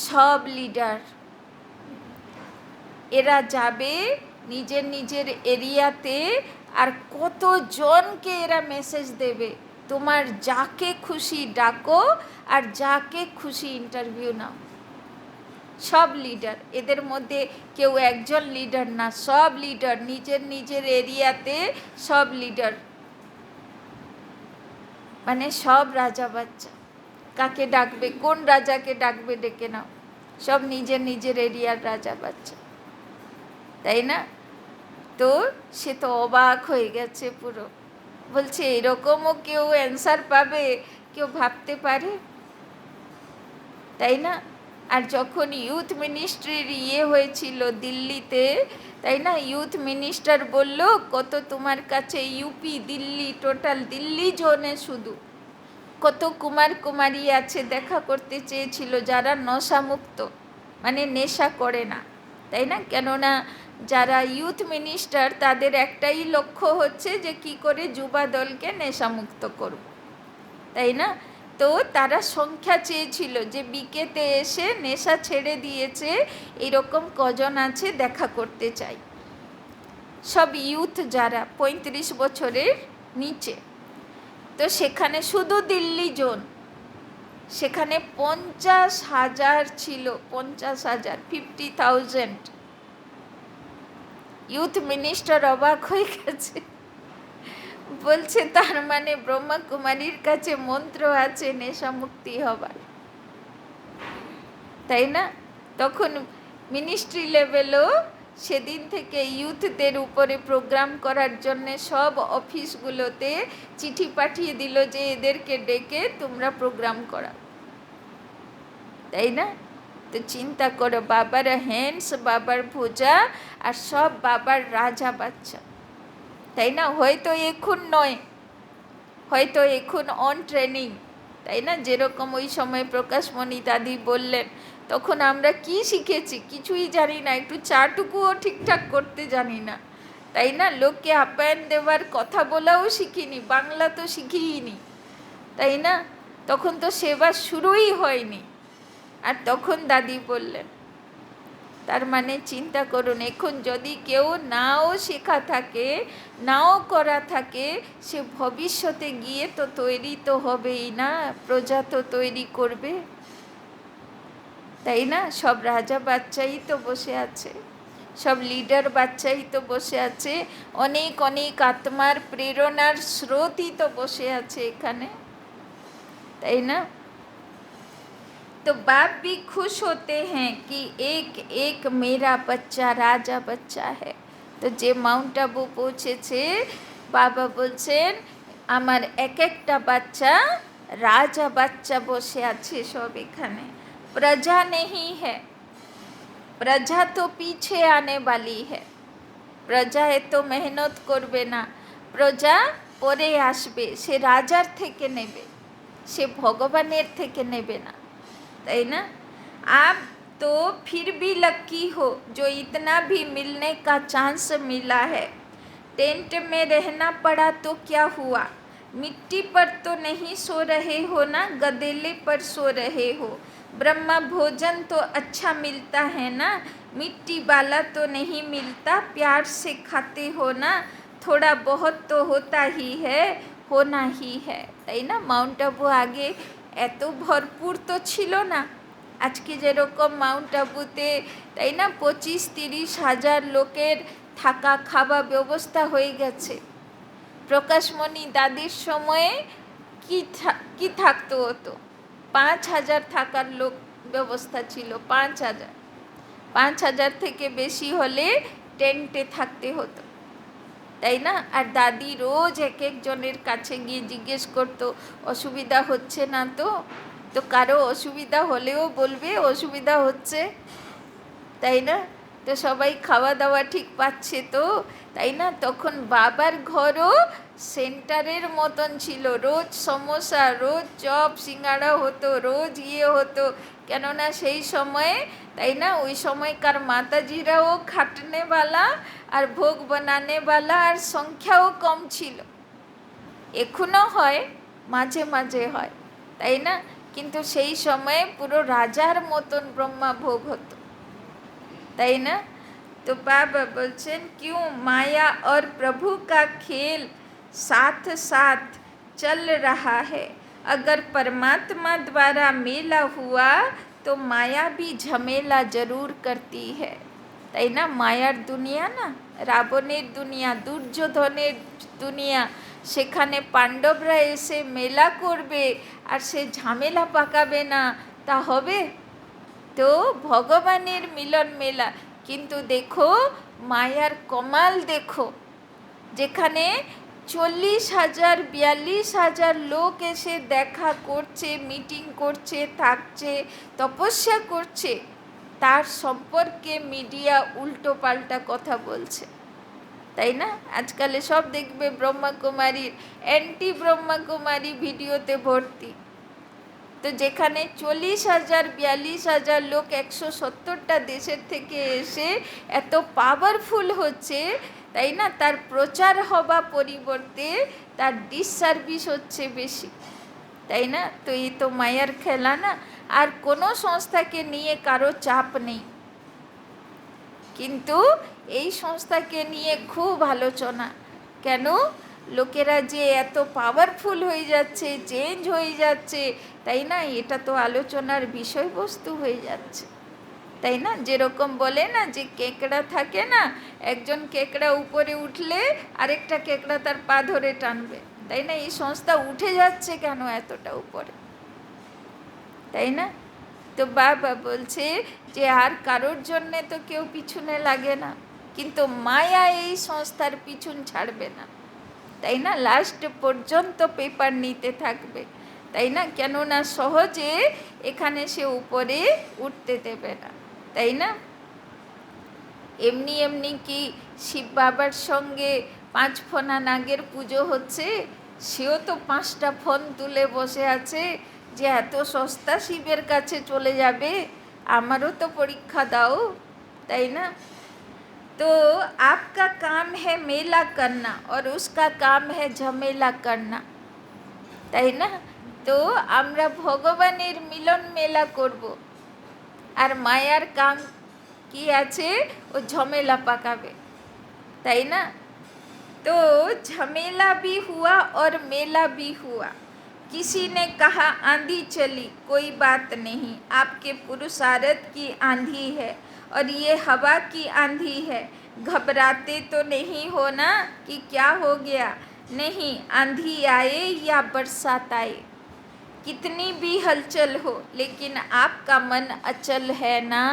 সব লিডার, এরা যাবে নিজের নিজের এরিয়াতে, আর কতজনকে এরা মেসেজ দেবে, তোমার যাকে খুশি ডাকো আর যাকে খুশি ইন্টারভিউ নাও। সব লিডার, এদের মধ্যে কেউ একজন লিডার না, সব লিডার, নিজের নিজের এরিয়াতে সব লিডার, মানে সব রাজা বাচ্চা। কাকে ডাকবে, কোন রাজাকে ডাকবে ডেকে নাও, সব নিজের নিজের এরিয়ার রাজা বাচ্চা, তাই না? তো সে তো অবাক হয়ে গেছে পুরো, বলছে এরকমও কেউ অ্যান্সার পাবে, কেউ ভাবতে পারে, তাই না? আর যখন ইউথ মিনিস্ট্রির হয়েছিল দিল্লিতে, তাই না, ইউথ মিনিস্টার বলল কত তোমার কাছে ইউপি, দিল্লি, টোটাল দিল্লি জোনে শুধু কত কুমার কুমারী আছে, দেখা করতে চেয়েছিল যারা নশামুক্ত, মানে নেশা করে না, তাই না? কেননা যারা ইউথ মিনিস্টার তাদের একটাই লক্ষ্য হচ্ছে যে কি করে যুবা দলকে নেশামুক্ত করব, তাই না? তো তারা সংখ্যা চেয়েছিল যে বিকেতে এসে নেশা ছেড়ে দিয়েছে এরকম কজন আছে দেখা করতে চাই, সব ইউথ যারা 35 বছরের নিচে। তো সেখানে শুধু দিল্লি জোন, সেখানে 50,000 ছিল, 50,000, 50,000। ইউথ মিনিস্টার অবাক হয়ে গেছে, বলছে তার মানে ব্রহ্মা কুমারীর কাছে মন্ত্র আছে নেশা মুক্তি হবার, তাই না? তখন মিনিস্ট্রি লেভেলও সেদিন থেকে ইউথদের উপরে প্রোগ্রাম করার জন্য সব অফিসগুলোতে চিঠি পাঠিয়ে দিল যে এদেরকে ডেকে তোমরা প্রোগ্রাম করা, তাই না? তো চিন্তা করো, বাবার হ্যান্ডস, বাবার ভুজা, আর সব বাবার রাজা বাচ্চা, তাই না? হয়তো এখন নয়, হয়তো এখন অন ট্রেনিং, তাই না? যেরকম ওই সময় প্রকাশমণি দাদি বললেন, তখন আমরা কি শিখেছি, কিছুই জানি না, একটু চাটুকুও ঠিকঠাক করতে জানি না, তাই না? লোককে আপ্যায়ন দেওয়ার কথা বলাও শিখিনি, বাংলা তো শিখিনি, তাই না? তখন তো সেবা শুরুই হয়নি। আর তখন দাদি বললেন, তার মানে চিন্তা করুন, এখন যদি কেউ নাও শেখা থাকে, নাও করা থাকে, সে ভবিষ্যতে গিয়ে তো তৈরি তো হবেই না, প্রজা তো তৈরি করবে, তাই না? সব রাজা বাচ্চাই তো বসে আছে, সব লিডার বাচ্চাই তো বসে আছে, অনেক অনেক আত্মার প্রেরণার স্রোতই তো বসে আছে এখানে, তাই না? तो बाप भी खुश होते हैं कि एक एक मेरा बच्चा राजा बच्चा है। তো যে মাউন্ট আবু পৌঁছেছে, বাবা বলছেন আমার এক একটা বাচ্চা রাজা বাচ্চা বসে আছে সব এখানে। प्रजा नहीं है, प्रजा तो पीछे आने वाली है। প্রজা এত মেহনত করবে না, প্রজা পরে আসবে, সে রাজার থেকে নেবে, সে ভগবানের থেকে নেবে না, है ना? आप तो फिर भी लकी हो जो इतना भी मिलने का चांस मिला है। टेंट में रहना पड़ा तो क्या हुआ, मिट्टी पर तो नहीं सो रहे हो ना, गदेले पर सो रहे हो। ब्रह्मा भोजन तो अच्छा मिलता है ना, मिट्टी वाला तो नहीं मिलता, प्यार से खाते हो ना, थोड़ा बहुत तो होता ही है, होना ही है, তাই না? মাউন্ট আবু আগে এত ভরপুর তো ছিল না, আজকে যেরকম মাউন্ট আবুতে, তাই না, 25-30 হাজার লোকের থাকা খাওয়া ব্যবস্থা হয়ে গেছে। প্রকাশমণি দাদির সময়ে কি থাকতো হতো, 5,000 থাকার লোক ব্যবস্থা ছিল, 5,000, 5,000 থেকে বেশি হলে টেন্টে থাকতে হতো, তাই না? আর দাদি রোজ এক একজনের কাছে গিয়ে জিজ্ঞেস করতো অসুবিধা হচ্ছে না তো, তো কারো অসুবিধা হলেও বলবে অসুবিধা হচ্ছে, তাই না? তো সবাই খাওয়া দাওয়া ঠিক পাচ্ছে তো, তাই না? তখন বাবার ঘরও সেন্টারের মতন ছিল, রোজ সমোসা, রোজ চপ সিঙ্গাড়া হতো, রোজ হতো, কেননা সেই সময়ে, তাই না, ওই সময়কার মাতাজিরাও খাটনেওয়ালা আর ভোগ বানানেওয়ালা আর সংখ্যাও কম ছিল। এখনও হয়, মাঝে মাঝে হয়, তাই না? কিন্তু সেই সময়ে পুরো রাজার মতন ব্রহ্মা ভোগ হতো, তাই না? तो बाबा बोलছেন क्यों माया और प्रभु का खेल साथ साथ चल रहा है, अगर परमात्मा द्वारा मेला हुआ तो माया भी झमेला जरूर करती है, তাই না? মায়ার দুনিয়া না, রাবণের দুনিয়া, দুর্যোধনের দুনিয়া, সেখানে পাণ্ডবরা এসে মেলা করবে আর সে ঝামেলা পাকাবে না, তা হবে? তো ভগবানের মিলন মেলা, কিন্তু দেখো মায়ার কমাল দেখো, যেখানে 40,000 42,000 লোক এসে দেখা করছে, মিটিং করছে, থাকছে, তপস্যা করছে, তার সম্পর্কে মিডিয়া উল্টো পাল্টা কথা বলছে, তাই না? আজকাল সব দেখবে ব্রহ্মাকুমারীর অ্যান্টি ব্রহ্মাকুমারী ভিডিওতে ভর্তি। তো যেখানে 40,000 42,000 লোক 170টা দেশের থেকে এসে এত পাওয়ারফুল হচ্ছে, তাই না, তার প্রচার হওয়া পরিবর্তে তার ডিসসার্ভিস হচ্ছে বেশি, তাই না? তো এই তো মায়ার খেলা না। আর কোনো সংস্থাকে নিয়ে কারো চাপ নেই, কিন্তু এই সংস্থাকে নিয়ে খুব আলোচনা, কেন? লোকেরা যে এত পাওয়ারফুল হয়ে যাচ্ছে, চেঞ্জ হয়ে যাচ্ছে, তাই না, এটা তো আলোচনার বিষয়বস্তু হয়ে যাচ্ছে, তাই না? যেরকম বলে না যে কেকড়া থাকে না, একজন কেকড়া উপরে উঠলে আরেকটা কেকড়া তার পা ধরে টানবে, তাই না? এই সংস্থা উঠে যাচ্ছে কেন এতটা উপরে, তাই না? তো বাবা বলছে যে আর কারোর জন্যে তো কেউ পিছনে লাগে না, কিন্তু মায়া এই সংস্থার পিছন ছাড়বে না, তাই না? লাস্ট পর্যন্ত পেপার নিতে থাকবে, তাই না? কেননা সহজে এখানে সে উপরে উঠতে দেবে না, তাই না? এমনি এমনি কি শিব বাবার সঙ্গে 5 ফোনা নাগের পুজো হচ্ছে, সেও তো 5টা ফোন তুলে বসে আছে যে এত সস্তা শিবের কাছে চলে যাবে, আমারও তো পরীক্ষা দাও, তাই না? तो आपका काम है मेला करना और उसका काम है झमेला करना, তাই না? তো আমরা ভগবানের মিলন মেলা করব, আর মায়ার কাম কি আছে, ও ঝামেলা পাকাবে, তাই না? तो झमेला भी हुआ और मेला भी हुआ। किसी ने कहा आंधी चली, कोई बात नहीं, आपके पुरुषार्थ की आंधी है और ये हवा की आंधी है। घबराते तो नहीं हो ना कि क्या हो गया? नहीं, आंधी आए या बरसात आए, कितनी भी हलचल हो, लेकिन आपका मन अचल है ना।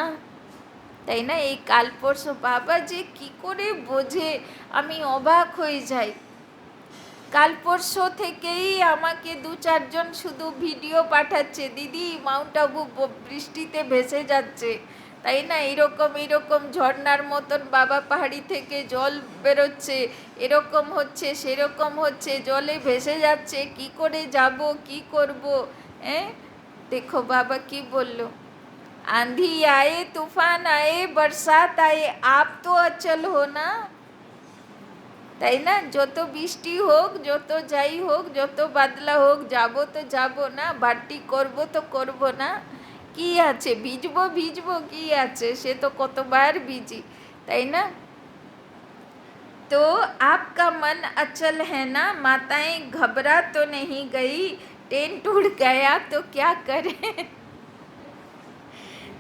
তাই না? এই কালপরশ বাবা যে কি করে বোঝে, আমি অবাক হয়ে যাই। কালপরশ থেকেই আমাকে 2-4 জন শুধু ভিডিও পাঠাচ্ছে, দিদি মাউন্ট আবু বৃষ্টিতে ভেসে যাচ্ছে, তাই না? এরকম এরকম ঝর্ণার মতন বাবা পাহাড়ি থেকে জল বেরোচ্ছে, এরকম হচ্ছে সেরকম হচ্ছে, জলে ভেসে যাচ্ছে, কি করে যাব, কি করব? হ্যাঁ, দেখো বাবা কি বললো, आंधी आए तूफान आए बरसात आए, आप तो अचल हो ना। তাই না? যত বৃষ্টি হোক, যত যাই হোক, যত বাদলা হোক, যাবো তো যাবো না, বাড়তি করবো তো করবো না, কি আছে, ভিজবো ভিজবো, কি আছে, সে তো কতবার ভিজি, তাই না? तो आपका मन अचल है ना, माताएं घबरा तो नहीं गई, टेंट उड़ गया तो क्या करें?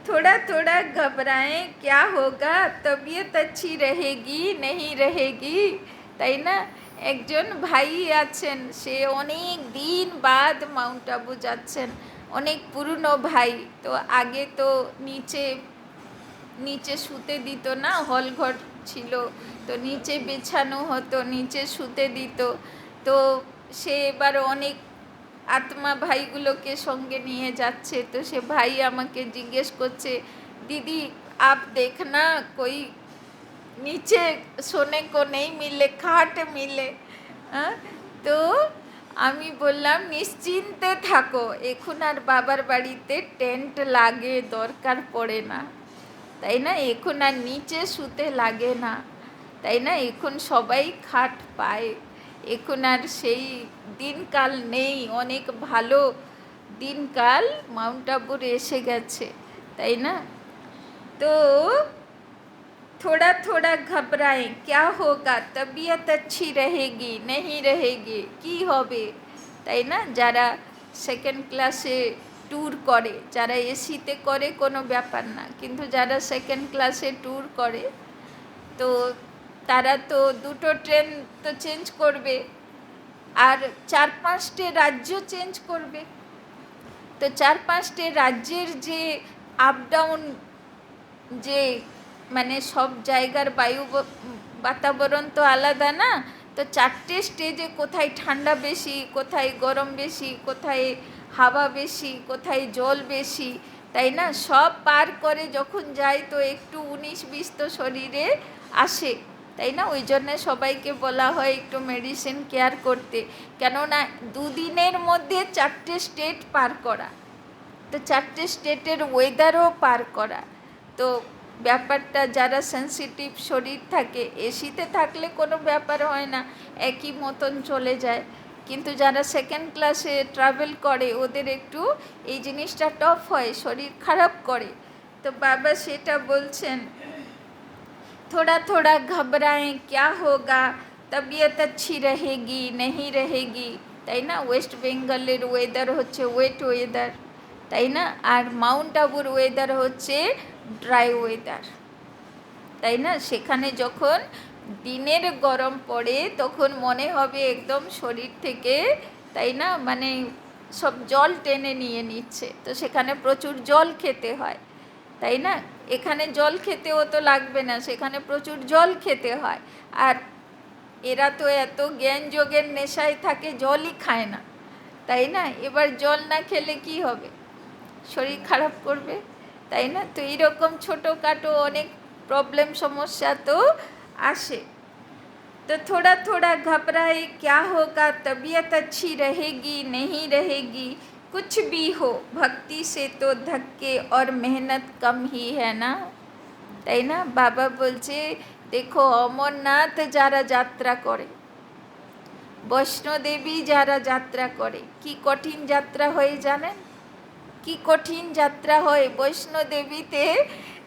थोड़ा थोड़ा घबराएं, क्या होगा, तबीयत अच्छी रहेगी नहीं रहेगी, তাই না? একজন ভাই আছেন, সে অনেক দিন বাদ মাউন্ট আবু যাচ্ছেন, অনেক পুরনো ভাই। তো আগে তো নিচে নিচে শুতে দিত না, হল ঘর ছিল, তো নিচে বিছানো হতো, নিচে শুতে দিত। তো সে এবার অনেক আত্মা ভাইগুলোকে সঙ্গে নিয়ে যাচ্ছে। তো সে ভাই আমাকে জিজ্ঞেস করছে, दीदी आप देखना कोई नीचे सोने को नहीं मिले, खाट मिले। हाँ, তো আমি বললাম নিশ্চিন্তে থাকো, এখন আর বাবার বাড়িতে টেন্ট লাগে দরকার পড়ে না, তাই না? এখন আর নিচে শুতে লাগে না, তাই না? এখন সবাই খাট পায়, এখন আর সেই দিনকাল নেই, অনেক ভালো দিনকাল মাউন্ট আবুর এসে গেছে, তাই না? तो थोड़ा थोड़ा घबराएं, क्या होगा, तबीयत अच्छी रहेगी नहीं रहेगी, কি হবে, তাই না? যারা সেকেন্ড ক্লাসে ট্যুর করে, যারা এসিতে করে কোনো ব্যাপার না, কিন্তু যারা সেকেন্ড ক্লাসে ট্যুর করে, তো তারা তো 2টো ট্রেন তো চেঞ্জ করবে, আর 4-5টে রাজ্য চেঞ্জ করবে। তো 4-5টে রাজ্যের যে আপ ডাউন, যে মানে সব জায়গার বায়ু বাতাবরণ তো আলাদা না, তো 4টে স্টেজে কোথায় ঠান্ডা বেশি, কোথায় গরম বেশি, কোথায় হাওয়া বেশি, কোথায় জল বেশি, তাই না? সব পার করে যখন যায় তো একটু 19-20 তো শরীরে আসে, তাই না? ওই জন্যে সবাইকে বলা হয় একটু মেডিসিন কেয়ার করতে, কেননা 2 দিনের মধ্যে 4টে স্টেট পার করা, তো 4টে স্টেটের ওয়েদারও পার করা। তো ব্যাপারটা যারা সেন্সিটিভ শরীর থাকে, এসিতে থাকলে কোনো ব্যাপার হয় না, একই মতন চলে যায়, কিন্তু যারা সেকেন্ড ক্লাসে ট্রাভেল করে ওদের একটু এই জিনিসটা টফ হয়, শরীর খারাপ করে। তো বাবা সেটা বলছেন, थोड़ा थोड़ा घबराएं, क्या होगा, तबीयत अच्छी रहेगी नहीं रहेगी, তাই না? ওয়েস্ট বেঙ্গলের ওয়েদার হচ্ছে ওয়েট ওয়েদার, তাই না? আর মাউন্ট আবুর ওয়েদার হচ্ছে ড্রাই ওয়েদার, তাই না? সেখানে যখন দিনের গরম পড়ে তখন মনে হবে একদম শরীর থেকে, তাই না, মানে সব জল টেনে নিয়ে নিচ্ছে, তো সেখানে প্রচুর জল খেতে হয়, তাই না? এখানে জল খেতেও তো লাগবে না, সেখানে প্রচুর জল খেতে হয়। আর এরা তো এত জ্ঞান যোগের নেশায় থাকে, জলই খায় না, তাই না? এবার জল না খেলে কি হবে, শরীর খারাপ করবে, তাই না? তো এইরকম ছোটোখাটো অনেক প্রবলেম সমস্যা তো আসে। तो थोड़ा थोड़ा घबराए, क्या होगा, तबीयत अच्छी रहेगी नहीं रहेगी, कुछ भी हो, भक्ति से तो धक्के और मेहनत कम ही है ना, তাই না? বাবা বলছে দেখো, অমরনাথ যারা যাত্রা করে, বৈষ্ণোদেবী যারা যাত্রা করে, কি কঠিন যাত্রা হয় জানেন? কি কঠিন যাত্রা হয় বৈষ্ণোদেবীতে।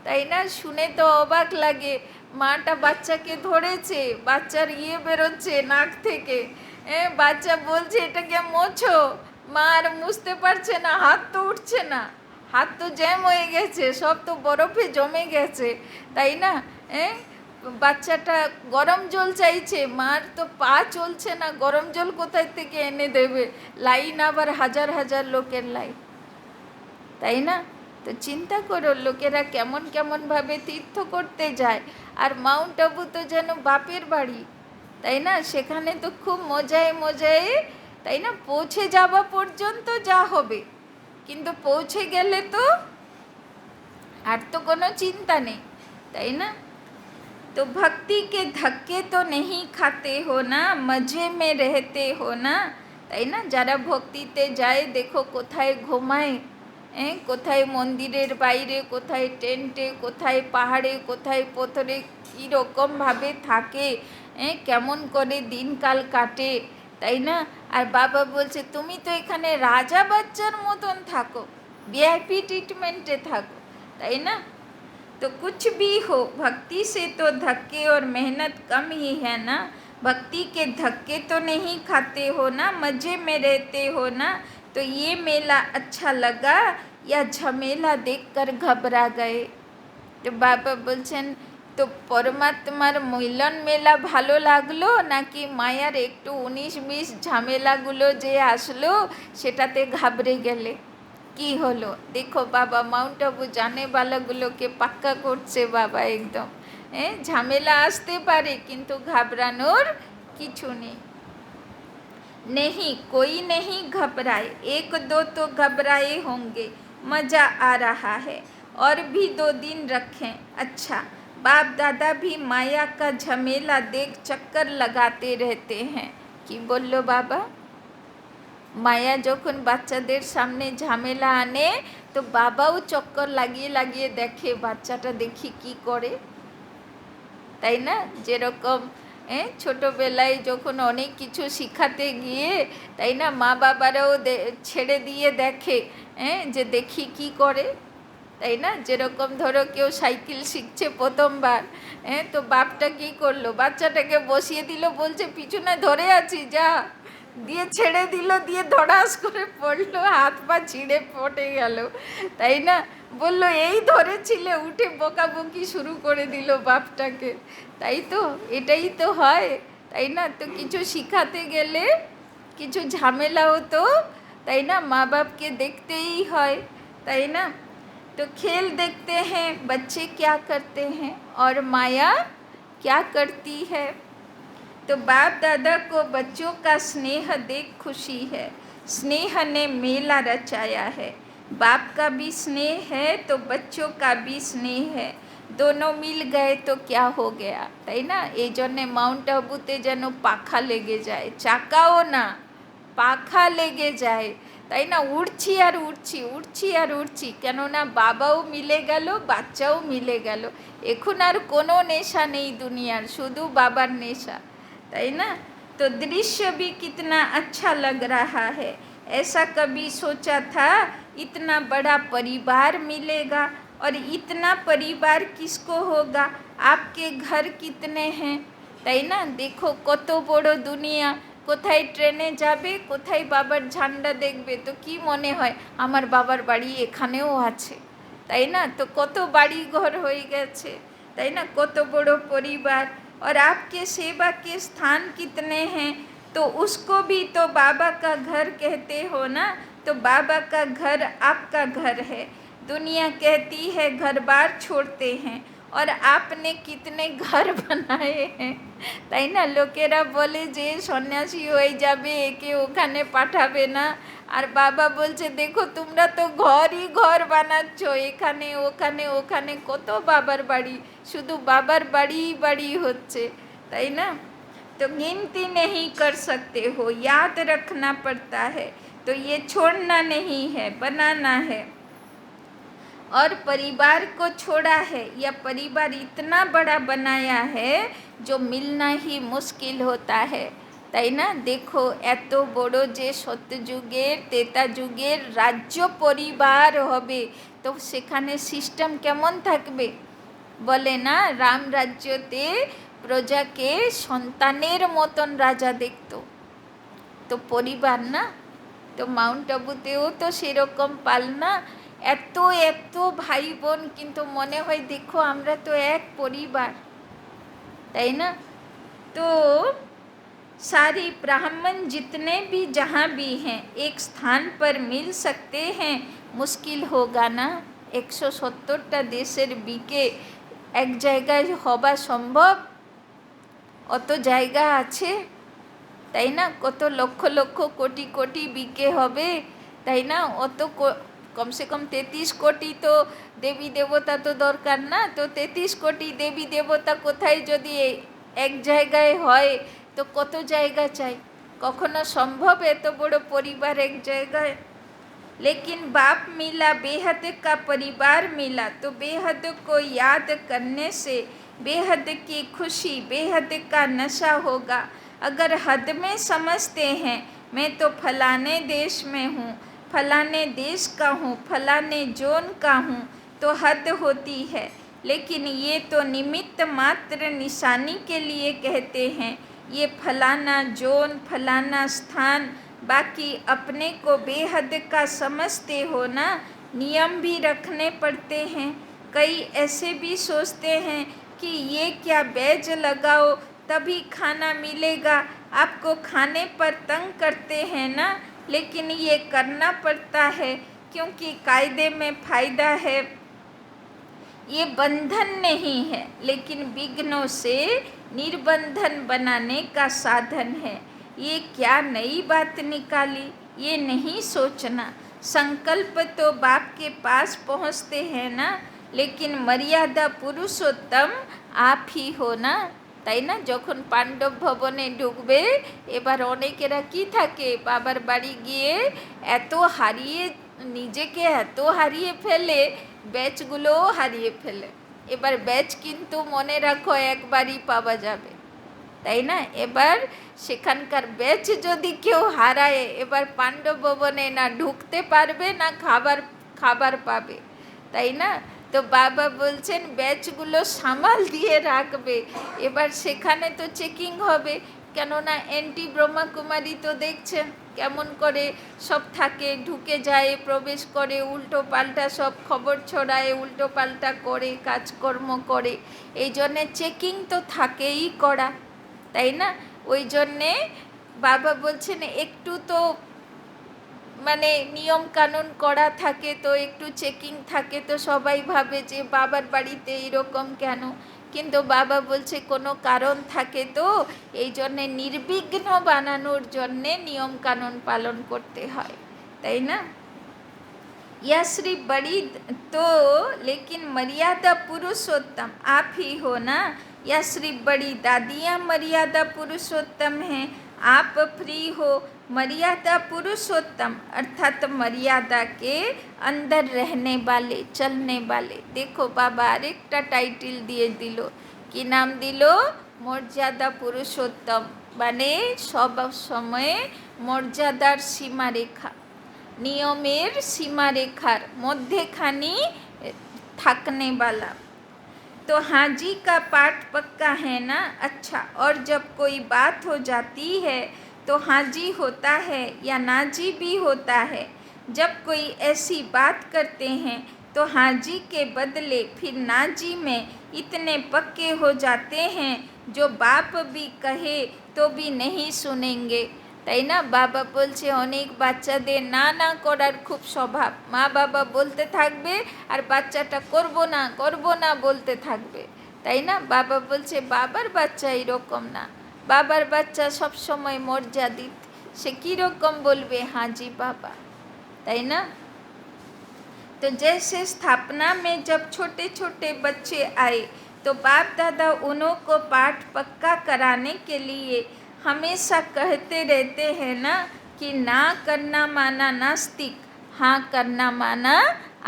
তাই না? শুনে তো অবাক লাগে। মাটা বাচ্চাকে ধরেছে, বাচ্চার বেরোচ্ছে নাক থেকে, বাচ্চা বলছে এটাকে মোছো। মা আর মুছতে পারছে না, হাত তো উঠছে না, হাত তো জ্যাম হয়ে গেছে, সব তো বরফে জমে গেছে, তাই না? হ্যাঁ, বাচ্চাটা গরম জল চাইছে, মার তো পা চলছে না, গরম জল কোথায় থেকে এনে দেবে? লাইন আবার হাজার হাজার লোকের লাইন, তাই না? তো চিন্তা করো লোকেরা কেমন কেমনভাবে তীর্থ করতে যায়। আর মাউন্ট আবু তো যেন বাপের বাড়ি, তাই না? সেখানে তো খুব মজায় মজায়, তাই না, পৌঁছে যাওয়া পর্যন্ত যা হবে, কিন্তু পৌঁছে গেলে তো আর তো কোনো চিন্তা নেই, তাই না? तो भक्ति के धक्के तो नहीं खाते हो ना, मजे में रहते हो ना, তাই না? যারা ভক্তিতে যায় দেখো কোথায় ঘুমায়, কোথায় মন্দিরের বাইরে, কোথায় টেন্টে, কোথায় পাহাড়ে, কোথায় পথরে, কীরকমভাবে থাকে, কেমন করে দিনকাল কাটে, তাই না? আর বাবা বলছে তুমি তো এখানে রাজা বাচ্চার মতন থাকো, ভিআইপি ট্রিটমেন্টে থাকো, তাই না? तो कुछ भी हो, भक्ति से तो धक्के और मेहनत कम ही है ना, भक्ति के धक्के तो नहीं खाते हो ना, मज़े में रहते हो ना, तो ये मेला अच्छा लगा या झमेला देखकर घबरा गए। তো বাবা বলছেন তো পরমাত্মার মিলন মেলা ভালো লাগলো নাকি মায়ার একটু 19-20 ঝামেলাগুলো যে আসলো সেটাতে ঘাবড়ে গেলে? কি হলো দেখো বাবা মাউন্ট আবু জানেবালাগুলোকে পাক্কা করছে বাবা একদম। ঝামেলা আসতে পারে কিন্তু ঘাবড়ানোর কিছু নেই। नहीं कोई नहीं घबराए, 1-2 तो घबराए होंगे, मज़ा आ रहा है, और भी 2 दिन रखें। अच्छा, बाप दादा भी माया का झमेला देख चक्कर लगाते रहते हैं। कि बोलो बाबा, মায়া যখন বাচ্চাদের সামনে ঝামেলা আনে তো বাবাও চক্কর লাগিয়ে লাগিয়ে দেখে বাচ্চাটা দেখি কি করে, তাই না? যেরকম ছোটোবেলায় যখন অনেক কিছু শিখাতে গিয়ে, তাই না, মা বাবারাও ছেড়ে দিয়ে দেখে, যে দেখি কি করে, তাই না? যেরকম ধরো কেউ সাইকেল শিখছে প্রথমবার, তো বাপটা কী করলো, বাচ্চাটাকে বসিয়ে দিল, বলছে পিছনে ধরে আছি যা, দিয়ে ছেড়ে দিল, দিয়ে ধড়াস করে পড়লো, হাত পা ছিঁড়ে পড়ে গেল, তাই না? বললো এই ধরেছিলে, উঠে বকাবকি শুরু করে দিল বাপটাকে, তাই তো? এটাই তো হয়, তাই না? তো কিছু শিখাতে গেলে কিছু ঝামেলাও তো, তাই না, মা বাপকে দেখতেই হয়, তাই না? तो खेल देखते हैं बच्चे क्या करते हैं और माया क्या करती है। तो बाप दादा को बच्चों का स्नेह देख खुशी है, स्नेह ने मेला रचाया है, बाप का भी स्नेह है तो बच्चों का भी स्नेह है, दोनों मिल गए तो क्या हो गया, তাই না? এই জন্যে মাউন্ট আবুতে যেন পাখা লেগে যায়, চাকাও না পাখা লেগে যায়, তাই না? উড়ছি আর উড়ছি, উড়ছি আর উড়ছি, কেননা বাবাও মিলে গেল, বাচ্চাও মিলে গেল, এখন আর কোনো নেশা নেই দুনিয়ার, শুধু বাবার নেশা, তাই না? तो दृश्य भी कितना अच्छा लग रहा है, ऐसा कभी सोचा था इतना बड़ा परिवार मिलेगा, और इतना परिवार किसको होगा, आपके घर कितने हैं, তাই না? দেখো কত বড় দুনিয়া, কোথায় ট্রেনে যাবে, কোথায় বাবার ঝান্ডা দেখবে, তো কি মনে হয় আমার বাবার বাড়ি এখানেও আছে, তাই না? তো কত বাড়ি ঘর হয়ে গেছে, তাই না? কত বড় পরিবার, और आपके सेवा के स्थान कितने हैं, तो उसको भी तो बाबा का घर कहते हो ना, तो बाबा का घर आपका घर है, दुनिया कहती है घर बार छोड़ते हैं, और आपने कितने घर बनाए हैं, তাই না? লোকেরা বলে যে সন্ন্যাসী হয়ে যাবে, একে ওখানে পাঠাবে না, আর বাবা বলছে দেখো তোমরা তো ঘরই ঘর বানাচ্ছ, এখানে ওখানে ওখানে কত বাবার বাড়ি, শুধু বাবার বাড়ি বাড়ি হচ্ছে, তাই না? तो गिनती नहीं कर सकते हो, याद रखना पड़ता है, तो ये छोड़ना नहीं है, बनाना है, और परिवार को छोड़ा है, या परिवार इतना बड़ा बनाया है जो मिलना ही मुश्किल होता है, তাই না? দেখো এত বড় যে সত্যযুগের ত্রেতা যুগের রাজ্য পরিবার হবে, তো সেখানে সিস্টেম কেমন থাকবে? বলে না, রাম রাজ্যতে প্রজাকে সন্তানের মতন রাজা দেখতো, তো পরিবার না? তো মাউন্ট আবুতেও তো সেরকম পালনা, এত এত ভাই বোন, কিন্তু মনে হয় দেখো আমরা তো এক পরিবার, তাই না? तो सारी ब्राह्मण जितने भी जहाँ भी हैं एक स्थान पर मिल सकते हैं, मुश्किल होगा ना 170টা দেশের বিকে এক জায়গায় হবা সম্ভব? অত জায়গা আছে, তাই না? কত লক্ষ লক্ষ কোটি কোটি বিকে হবে, তাই না? অত কমসে কম 33 কোটি তো দেবী দেবতা তো দরকার না? তো 33 কোটি দেবী দেবতা কোথায় যদি এক জায়গায় হয়, তো কত জায়গা চাই? কখনো সম্ভব এত বড় পরিবার এক জায়গায়? लेकिन बाप मिला बेहद का परिवार मिला, तो बेहद को याद करने से बेहद की खुशी बेहद का नशा होगा। अगर हद में समझते हैं मैं तो फलाने देश में हूँ, फलाने देश का हूँ, फलाने जोन का हूँ, तो हद होती है। लेकिन ये तो निमित्त मात्र निशानी के लिए कहते हैं, ये फलाना जोन फलाना स्थान, बाकी अपने को बेहद का समझते हो ना, नियम भी रखने पड़ते हैं। कई ऐसे भी सोचते हैं कि ये क्या बैज लगाओ तभी खाना मिलेगा, आपको खाने पर तंग करते हैं ना, लेकिन ये करना पड़ता है क्योंकि कायदे में फ़ायदा है। ये बंधन नहीं है, लेकिन विघ्नों से निर्बंधन बनाने का साधन है। ये क्या नई बात निकाली, ये नहीं सोचना। संकल्प तो बाप के पास पहुँचते हैं ना, लेकिन मर्यादा पुरुषोत्तम आप ही हो ना, তাই না? যখন পাণ্ডব ভবনে ঢুকবে, এবার অনেকেরা কি থাকে, বাবার বাড়ি গিয়ে এত হারিয়ে নিজেকে এত হারিয়ে ফেলে, ব্যাচগুলোও হারিয়ে ফেলে। এবার ব্যাচ কিন্তু মনে রাখো একবারই পাওয়া যাবে, তাই না? এবার সেখানকার ব্যাচ যদি কেউ হারায়, এবার পাণ্ডব ভবনে না ঢুকতে পারবে না খাবার পাবে, তাই না? তো বাবা বলছেন ব্যাচগুলো সামাল দিয়ে রাখবে। এবার সেখানে তো চেকিং হবে, কেননা এনটি ব্রহ্মাকুমারী তো দেখছেন কেমন করে সব থাকে, ঢুকে যায়, প্রবেশ করে, উল্টো পাল্টা সব খবর ছড়ায়, উল্টো পাল্টা করে, কাজকর্ম করে। এই জন্যে চেকিং তো থাকেই করা, তাই না? ওই জন্যে বাবা বলছেন একটু তো মানে নিয়ম কানুন করা থাকে, তো একটু চেকিং থাকে, তো সবাই ভাবে যে বাবার বাড়িতে এরকম কেন, কিন্তু বাবা বলছে কোনো কারণ থাকে, তো এই জন্যে নির্বিঘ্ন বানানোর জন্যে নিয়ম কানুন পালন করতে হয়, তাই না? यह श्री बड़ी तो लेकिन मर्यादा पुरुषोत्तम आप ही हो ना, यह श्री बड़ी दादियाँ मर्यादा पुरुषोत्तम हैं, आप फ्री हो मर्यादा पुरुषोत्तम, अर्थात मर्यादा के अंदर रहने वाले चलने वाले। देखो बाबा आरेकटा टाइटल दिए दिल, कि नाम दिल मर्यादा पुरुषोत्तम, माने सब समय मर्यादार सीमारेखा नियमेर सीमारेखार मध्यखानी थकने वाला। तो हाजी का पाठ पक्का है ना? अच्छा, और जब कोई बात हो जाती है तो हाजी होता है या नाजी भी होता है। जब कोई ऐसी बात करते हैं तो हाजी के बदले फिर नाजी में इतने पक्के हो जाते हैं जो बाप भी कहे तो भी नहीं सुनेंगे, তাই না? বাবা বলছে অনেক বাচ্চাদের না না করার খুব স্বভাব, মা বাবা বলতে থাকবে আর বাচ্চাটা করব না বলতে থাকবে, তাই না? বাবা বলছে বাবার বাচ্চা এরকম না, বাবার বাচ্চা সব সময় মর্যাদিত, সে কীরকম বলবে হাজি বাবা, তাই না? तो जैसे स्थापना में जब छोटे छोटे बच्चे आए तो बाप दादा उन्हों को पाठ पक्का कराने के लिए हमेशा कहते रहते हैं ना, कि ना करना माना नास्तिक, हाँ करना माना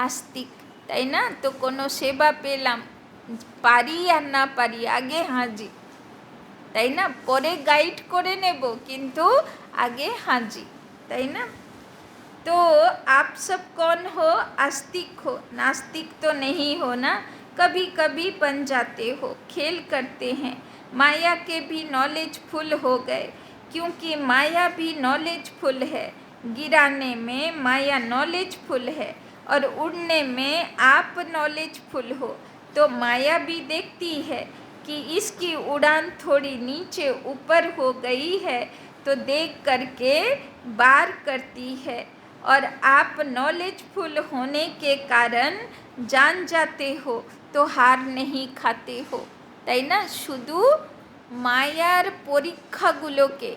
आस्तिक, তাই না? তো কোনো সেবা পেলাম, পারি আর না পারি, আগে হাজি, তাই না? পরে গাইড করে নেব, কিন্তু আগে হাজি, তাই না? तो आप सब कौन हो? आस्तिक हो, नास्तिक तो नहीं हो ना। कभी कभी बन जाते हो, खेल करते हैं। माया के भी नॉलेजफुल हो गए, क्योंकि माया भी नॉलेजफुल है। गिराने में माया नॉलेजफुल है और उड़ने में आप नॉलेजफुल हो। तो माया भी देखती है कि इसकी उड़ान थोड़ी नीचे ऊपर हो गई है, तो देख करके बार करती है। और आप नॉलेजफुल होने के कारण जान जाते हो, तो हार नहीं खाते हो, তাই না? শুধু মায়ার পরীক্ষাগুলোকে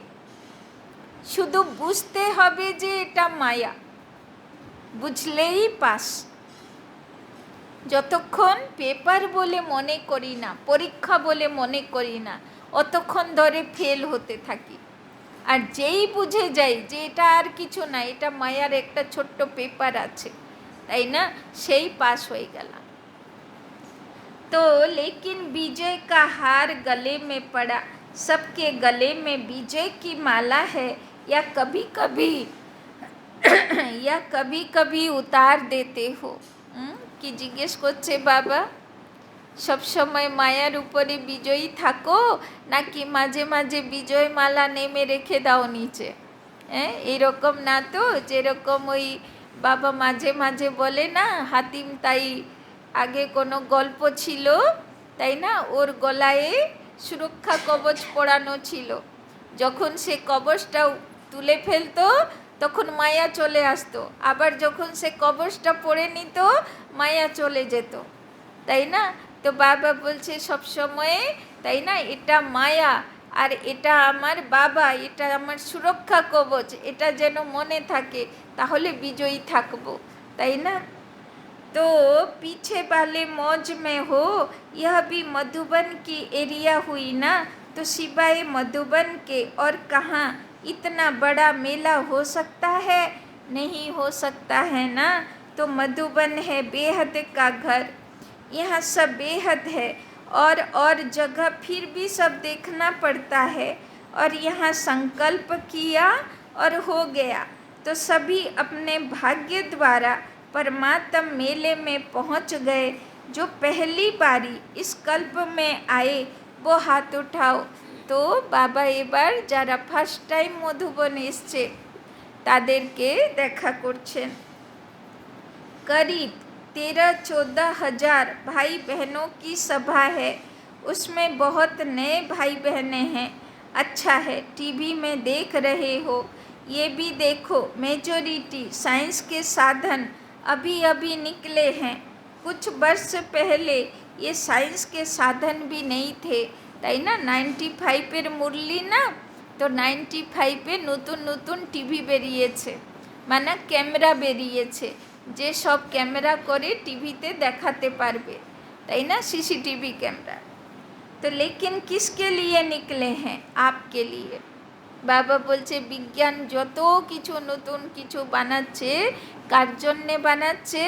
শুধু বুঝতে হবে যে এটা মায়া, বুঝলেই পাস। যতক্ষণ পেপার বলে মনে করি না, পরীক্ষা বলে মনে করি না, অতক্ষণ ধরে ফেল হতে থাকি। আর যেই বুঝে যাই যে এটা আর কিছু না, এটা মায়ার একটা ছোট্ট পেপার আছে, তাই না, সেই পাস হয়ে গেলাম। तो लेकिन विजय का हार गले में पड़ा, सबके गले में विजय की माला है, या कभी कभी उतार देते हो। কি জিজ্ঞেস করছে বাবা? সব সময় মায়ার উপরে বিজয়ী থাকো, নাকি মাঝে মাঝে বিজয় মালা নেমে রেখে দাও নিচে? হ্যাঁ, এরকম না তো, যেরকম ওই বাবা মাঝে মাঝে বলে না, হাতিম তাই আগে কোনো গল্প ছিল, তাই না, ওর গলায় সুরক্ষা কবচ পরানো ছিল, যখন সে কবচটা তুলে ফেলতো তখন মায়া চলে আসতো, আবার যখন সে কবচটা পরে নিত মায়া চলে যেত, তাই না? তো বাবা বলছে সব সময়ে, তাই না, এটা মায়া আর এটা আমার বাবা, এটা আমার সুরক্ষা কবচ, এটা যেন মনে থাকে, তাহলে বিজয়ী থাকবো, তাই না? तो पीछे वाले मौज में हो, यह भी मधुबन की एरिया हुई ना, तो सिवाय मधुबन के और कहाँ इतना बड़ा मेला हो सकता है? नहीं हो सकता है ना। तो मधुबन है बेहद का घर, यहाँ सब बेहद है, और जगह फिर भी सब देखना पड़ता है, और यहाँ संकल्प किया और हो गया, तो सभी अपने भाग्य द्वारा परमात्म मेले में पहुँच गए। जो पहली बारी इस कल्प में आए वो हाथ उठाओ। তো বাবা এবার যারা ফার্স্ট টাইম মধুবন এসছে তাদেরকে দেখা করছেন। करीब 13-14 हजार भाई बहनों की सभा है, उसमें बहुत नए भाई बहनें हैं। अच्छा है, टीवी में देख रहे हो, ये भी देखो, मेजॉरिटी साइंस के साधन अभी अभी निकले हैं। कुछ वर्ष पहले ये साइंस के साधन भी नहीं थे, তাই না? 95-এর মুরলি না, তো 95-এ নতুন নতুন টিভি বেরিয়েছে, মানে ক্যামেরা বেরিয়েছে, যে সব ক্যামেরা করে টিভিতে দেখাতে পারবে, তাই না, सीसीटीवी कैमरा। तो लेकिन किसके लिए निकले हैं? आपके लिए। বাবা বলছে বিজ্ঞান যত কিছু নতুন কিছু বানাচ্ছে, কার জন্যে বানাচ্ছে?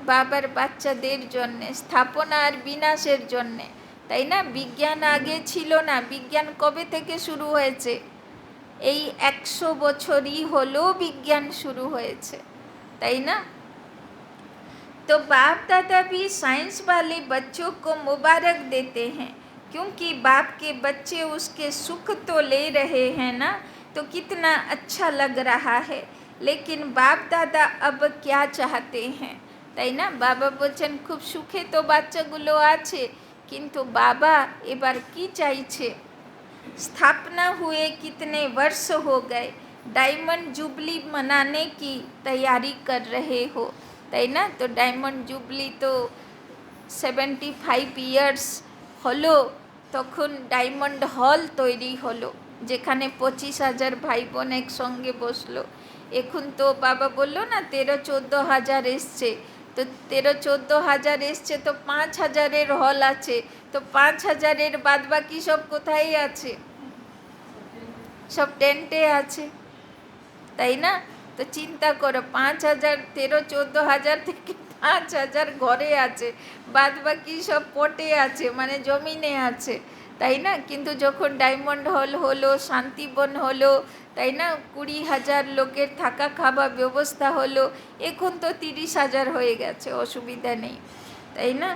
বাবার বাচ্চাদের জন্যে, স্থাপনা আর বিনাশের জন্যে, তাই না? বিজ্ঞান আগে ছিল না। বিজ্ঞান কবে থেকে শুরু হয়েছে? এই 100 বছরই হলো বিজ্ঞান শুরু হয়েছে, তাই না? तो बाप दादा भी साइंस वाले बच्चों को मुबारक देते हैं, क्योंकि बाप के बच्चे उसके सुख तो ले रहे हैं ना, तो कितना अच्छा लग रहा है। लेकिन बाप दादा अब क्या चाहते हैं, তাই না? বাবা বলছেন খুব সুখে তো বাচ্চাগুলো আছে, কিন্তু বাবা এবার কি চাইছে? स्थापना हुए कितने वर्ष हो गए, डायमंड जुबली मनाने की तैयारी कर रहे हो, তাই না? তো ডায়মন্ড জুবলি তো 75 ইয়ার্স হলো, তখন ডায়মন্ড হল তৈরি হলো, যেখানে 25,000 ভাই বোন একসঙ্গে বসলো। এখন তো বাবা বললো না 13-14 হাজার এসছে, তো 13-14 হাজার এসছে, তো 5,000-এর হল আছে, তো 5,000-এর বাদ বাকি সব কোথায় আছে? সব টেন্টে আছে, তাই না? তো চিন্তা করো, 5,000, 13-14 হাজার থেকে 5,000 ঘরে আছে, বাদ বাকি সব পটে আছে, মানে জমিনে আছে, তাই না? কিন্তু যখন ডায়মন্ড হল হলো, শান্তিবন হলো, তাই না, 20,000 লোকের থাকা খাওয়া ব্যবস্থা হলো, এখন তো 30,000 হয়ে গেছে, অসুবিধা নেই, তাই না?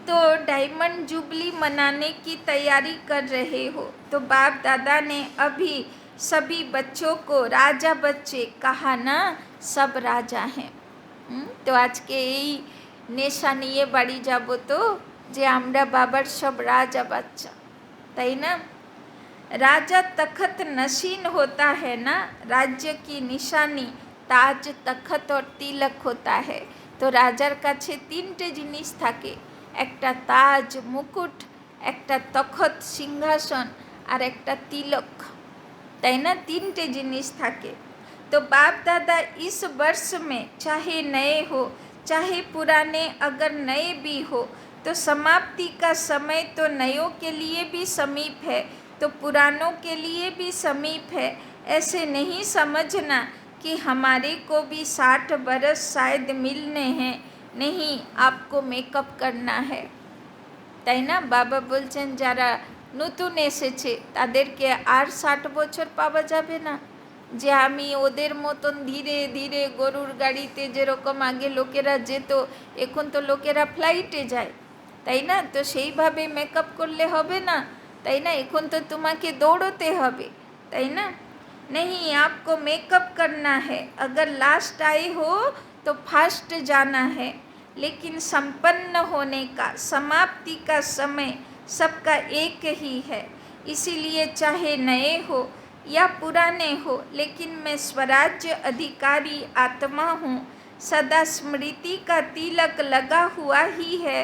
तो डायमंड जुबली मनाने की तैयारी कर रहे हो, तो बाप दादा ने अभी सभी बच्चों को राजा बच्चे कहा ना, सब राजा हैं। তো আজকে এই নেশা নিয়ে বাড়ি যাব তো, যে আমরা বাবার সব রাজা বাচ্চা, তাই না? राजा तखत नशीन होता है ना, राज्य की निशानी ताज तखत और तिलक होता है। তো রাজার কাছে 3টে জিনিস থাকে, একটা তাজ মুকুট, একটা তখত সিংহাসন, আর একটা তিলক, তাই না? 3টে জিনিস থাকে। तो बाप दादा इस वर्ष में चाहे नए हो चाहे पुराने, अगर नए भी हो तो समाप्ति का समय तो नयों के लिए भी समीप है, तो पुरानों के लिए भी समीप है। ऐसे नहीं समझना कि हमारे को भी 60 बरस शायद मिलने हैं, नहीं, आपको मेकअप करना है, তাই না? বাবা বলছেন যারা নতুন এসেছে তাদেরকে আর 60 বছর পাওয়া যাবে না, যে আমি ওদের মতন ধীরে ধীরে গরুর গাড়িতে যেরকম আগে লোকেরা যেত, এখন তো লোকেরা ফ্লাইটে যায়, তাই না? তো সেইভাবে মেকআপ করলে হবে না, তাই না? এখন তো তোমাকে দৌড়তে হবে, তাই না? नहीं, आपको मेकअप करना है, अगर लास्ट आए हो तो फास्ट जाना है, लेकिन संपन्न होने का, समाप्ति का समय सबका एक ही है। इसीलिए चाहे नए हो या पुराने हो, लेकिन मैं स्वराज्य अधिकारी आत्मा हूँ, सदा स्मृति का तिलक लगा हुआ ही है,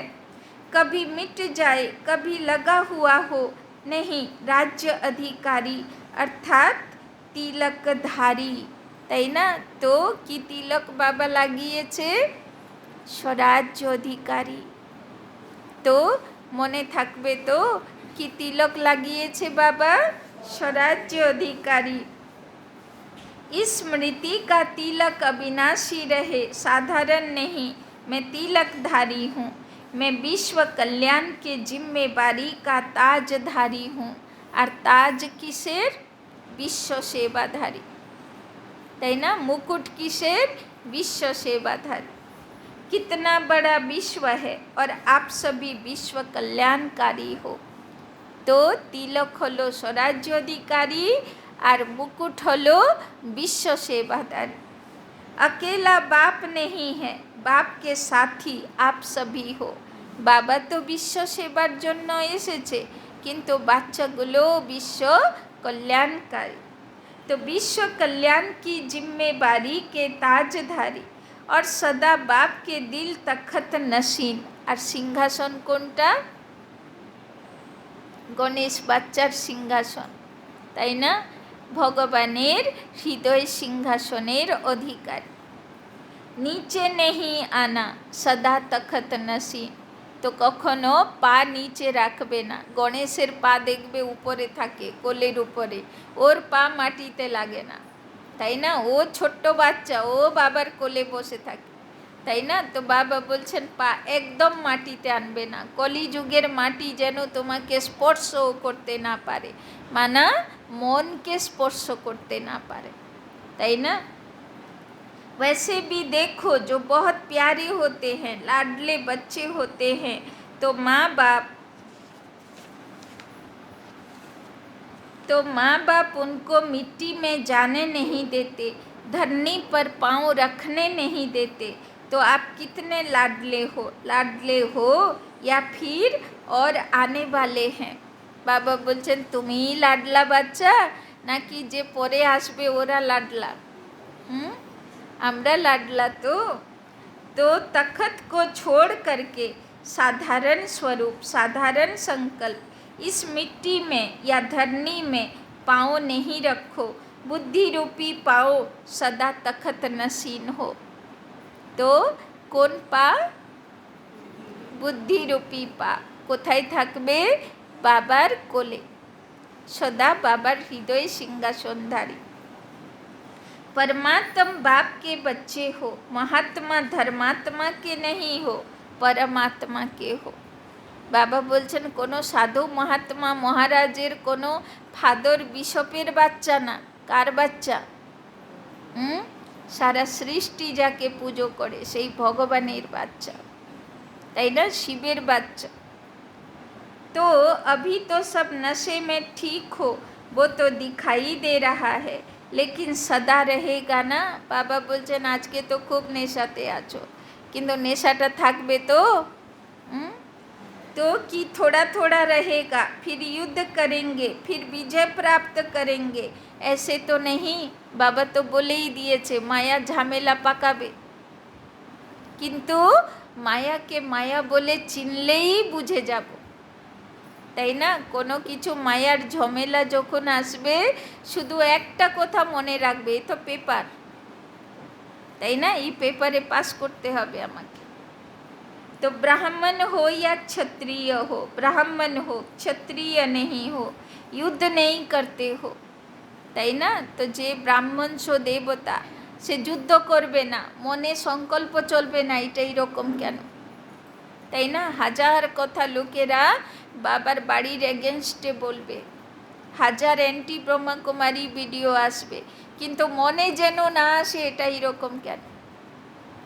कभी मिट जाए कभी लगा हुआ हो, नहीं, राज्य अधिकारी अर्थात তিলকধারী, তাই না? তো কি তিলক বাবা লাগিয়েছে? স্বরাজ্য অধিকারী। তো মনে থাকবে তো কি তিলক লাগিয়েছে বাবা? স্বরাজ্য অধিকারী। स्मृति का तिलक अविनाशी रहे, साधारण नहीं, मैं तिलकधारी हूँ, मैं विश्व कल्याण के जिम्मेवारी का ताजधारी हूँ। और ताज किसेर? विश्व सेवाधारी, তাই না? मुकुट किसेर? विश्व सेवाधारी। कितना बड़ा विश्व है और आप सभी विश्व कल्याणकारी हो। तो तिलक हलो स्वराज्य अधिकारी और मुकुट हलो विश्व सेवाधारी। अकेला बाप नहीं है, बाप के साथी आप सभी हो। बाबा तो विश्व सेवार जन्य एसेছে, किन्तु बाच्चागुलो विश्व कल्याणकारी। तो विश्व कल्याण की जिम्मेवारी के ताजधारी और सदा बाप के दिल तखत नसीन। और सिंहासन कोनटा? गणेश बाच्चार सिंहासन, ताई ना? भगवानेर हृदय सिंहासनेर अधिकारी। नीचे नहीं आना, सदा तखत नसीन। तो कखनो पा नीचे राखबे ना। गणेशेर पा देखबे ऊपरे थाके, कोलेर ऊपरे, ओर पा माटीते लागे ना, ताई ना? ओ छोट्टो बाच्चा, ओ बाबार कोले बसे थाके, তাই না? তো বাবা বলছেন পা একদম মাটিতে আনবে না, কলিযুগের মাটি যেন তোমাকে স্পর্শও করতে না পারে, মানা মনকে স্পর্শ করতে না পারে, তাই না? वैसे भी देखो जो बहुत प्यारे होते हैं, लाडले बच्चे होते हैं, तो माँ बाप उनको मिट्टी में जाने नहीं देते, धरनी पर पाँव रखने नहीं देते। तो आप कितने लाडले हो या फिर और आने वाले हैं? बाबा बोलছেন তুমি লাডলা বাচ্চা নাকি যে পরে আসবে ওরা লাডলা? আমরা লাডলা। तो तखत को छोड़ करके साधारण स्वरूप, साधारण संकल्प इस मिट्टी में या धरनी में पाँव नहीं रखो, बुद्धि रूपी पाओ सदा तखत नसीन हो। तो কোন পা? বুদ্ধি রূপী পা। কোথায় থাকবে? বাবার কোলে, সদা বাবার হৃদয় সিংহাসনধারী। परमात्मा बाप के बच्चे हो, महात्मा धर्मात्मा के नहीं हो, परमात्मा के हो। বাবা বলছেন কোনো সাধু মহাত্মা মহারাজের কোনো ফাদর বিশপের বাচ্চা না। কার বাচ্চা? সারা সৃষ্টি যাকে পুজো করে সেই ভগবানের বাচ্চা, তাই না, শিবের বাচ্চা। तो अभी तो सब नशे में ठीक हो, वो तो दिखाई दे रहा है, लेकिन सदा रहेगा ना। बाबा बोलছেন আজকে তো খুব নেশাতে আছো, কিন্তু নেশাটা থাকবে তো? तो कि थोड़ा थोड़ा रहेगा, फिर युद्ध करेंगे, फिर विजय प्राप्त करेंगे, ऐसे तो नहीं। बाबा तो बोले ही दिएছে মায়া ঝামেলা পাকাবে, কিন্তু মায়াকে মায়া বলে চিনলেই বুঝে যাব, তাই না। কোনো কিছু মায়ার ঝামেলা যখন আসবে শুধু একটা কথা মনে রাখবে, এই তো পেপার, তাই না, এই পেপারে পাস করতে হবে আমাকে। तो ब्राह्मण हो या क्षत्रिय हो, ब्राह्मण हो क्षत्रिय नहीं हो, युद्ध नहीं करते हो, তাই না। তো যে ব্রাহ্মণ সো দেবতা, সে যুদ্ধ করবে না, মনে সংকল্প চলবে না এটা এরকম কেন, তাই না। হাজার কথা লোকেরা বাবার বাড়ির এগেনস্টে বলবে, হাজার অ্যান্টি ব্রহ্মকুমারী ভিডিও আসবে, কিন্তু মনে যেন না আসে এটা এরকম কেন,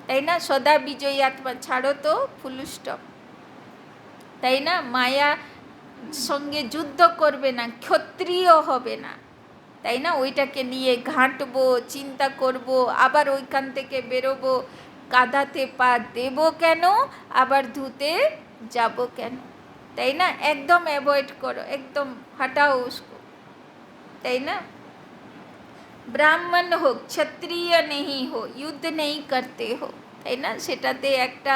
তাই না। সদা বিজয়ী আত্মা ছাড়ো তো, ফুল স্টপ, তাই না। মায়া সঙ্গে যুদ্ধ করবে না, ক্ষত্রিয় হবে না, তাই না। ওইটাকে নিয়ে ঘাঁটবো, চিন্তা করব, আবার ওইখান থেকে বেরোবো, কাঁধাতে পা দেব কেন, আবার ধুতে যাব কেন, তাই না। একদম অ্যাভয়েড করো, একদম হটাও উসকো, তাই না। ব্রাহ্মণ হোক, ক্ষত্রিয় নেই হো, যুদ্ধ নেই করতে হো, তাই না। সেটাতে একটা